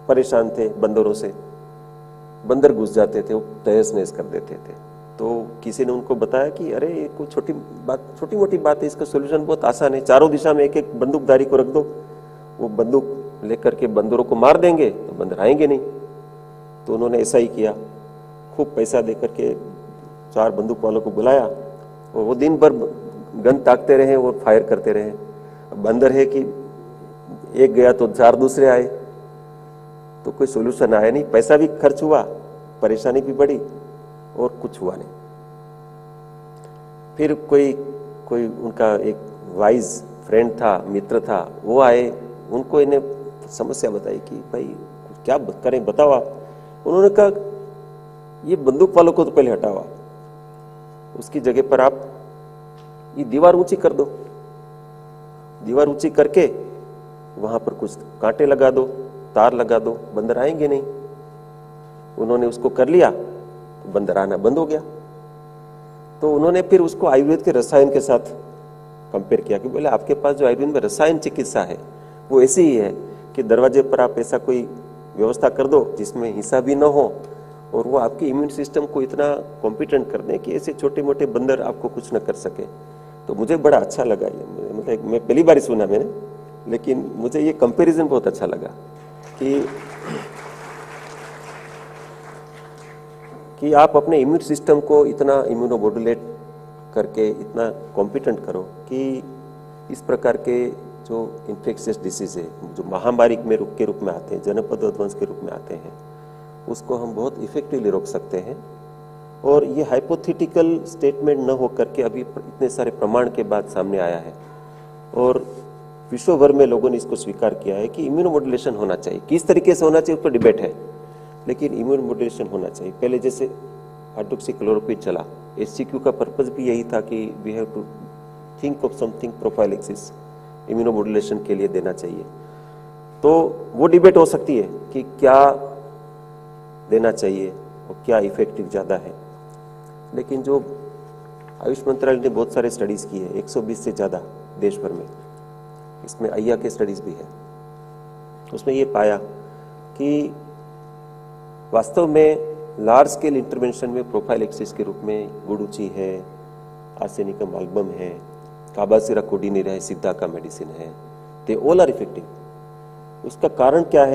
परेशान थे बंदरों से, बंदर घुस जाते थे, वो तहस नहस कर देते थे। तो किसी ने उनको बताया कि अरे ये कोई छोटी मोटी बात है, इसका सोल्यूशन बहुत आसान है, चारों दिशा में एक एक बंदूकधारी को रख दो, वो बंदूक लेकर के बंदरों को मार देंगे तो बंदर आएंगे नहीं। तो उन्होंने ऐसा ही किया, खूब पैसा दे करके 4 बंदूक वालों को बुलाया, और वो दिन भर गन ताकते रहे और फायर करते रहे। बंदर है कि एक गया तो 4 दूसरे आए, तो कोई सोल्यूशन आया नहीं, पैसा भी खर्च हुआ, परेशानी भी बढ़ी, और कुछ हुआ नहीं। फिर कोई उनका एक वाइज फ्रेंड था, मित्र था, वो आए, उनको इन्हें समस्या बताई कि भाई क्या करें, बताओ आप। उन्होंने कहा ये बंदूक वालों को तो पहले हटाओ आप, उसकी जगह पर आप ये दीवार ऊंची कर दो, दीवार ऊंची करके वहां पर कुछ कांटे लगा दो, तार लगा दो, बंदर आएंगे नहीं। उन्होंने उसको कर लिया तो बंदर आना बंद हो गया। तो उन्होंने फिर उसको आयुर्वेद के रसायन के साथ कंपेयर किया कि बोले आपके पास जो आयुर्वेद में रसायन चिकित्सा है वो ऐसी ही है कि दरवाजे पर आप ऐसा कोई व्यवस्था कर दो जिसमें हिंसा भी न हो, और वो आपके इम्यून सिस्टम को इतना कॉम्पिटेंट कर दें कि ऐसे छोटे मोटे बंदर आपको कुछ न कर सके। तो मुझे बड़ा अच्छा लगा ये, मतलब मैं पहली बार ही सुना मैंने, लेकिन मुझे ये कंपैरिजन बहुत अच्छा लगा कि आप अपने इम्यून सिस्टम को इतना इम्यूनोमोडुलेट करके इतना कॉम्पिटेंट करो कि इस प्रकार के जो इन्फेक्शियस डिसीज है, जो महामारी के रूप में आते हैं, जनपदवंश के रूप में आते हैं, उसको हम बहुत इफेक्टिवली रोक सकते हैं। और ये हाइपोथेटिकल स्टेटमेंट न हो करके अभी इतने सारे प्रमाण के बाद सामने आया है, और विश्व भर में लोगों ने इसको स्वीकार किया है कि इम्यूनोमोडुलेशन होना चाहिए। किस तरीके से होना चाहिए उस पर डिबेट है, लेकिन इम्यूनोमोडुलेशन होना चाहिए। पहले जैसे हाइड्रोक्सीक्लोरोक्विन चला, एचसीक्यू का पर्पस भी यही था कि we have to think of something prophylaxis, immunomodulation के लिए देना चाहिए। तो वो डिबेट हो सकती है कि क्या देना चाहिए और क्या इफेक्टिव ज़्यादा है, लेकिन जो आयुष मंत्रालय ने बहुत सारे स्टडीज़ की है, 120 से ज़्यादा देश भर में, इसमें AIIA के स्टडीज़ भी है, उसमें ये पाया कि वास्तव में लार्ज स्केल इंटरवेंशन में प्रोफाइलैक्सिस के रूप में गुडुची है, आर्सेनिकम एल्बम है, काबासिरा कोडिनेरा है, सिद्धा का मेडिसिन है, दे ऑल आर इफेक्टिव। उसका कारण क्या है?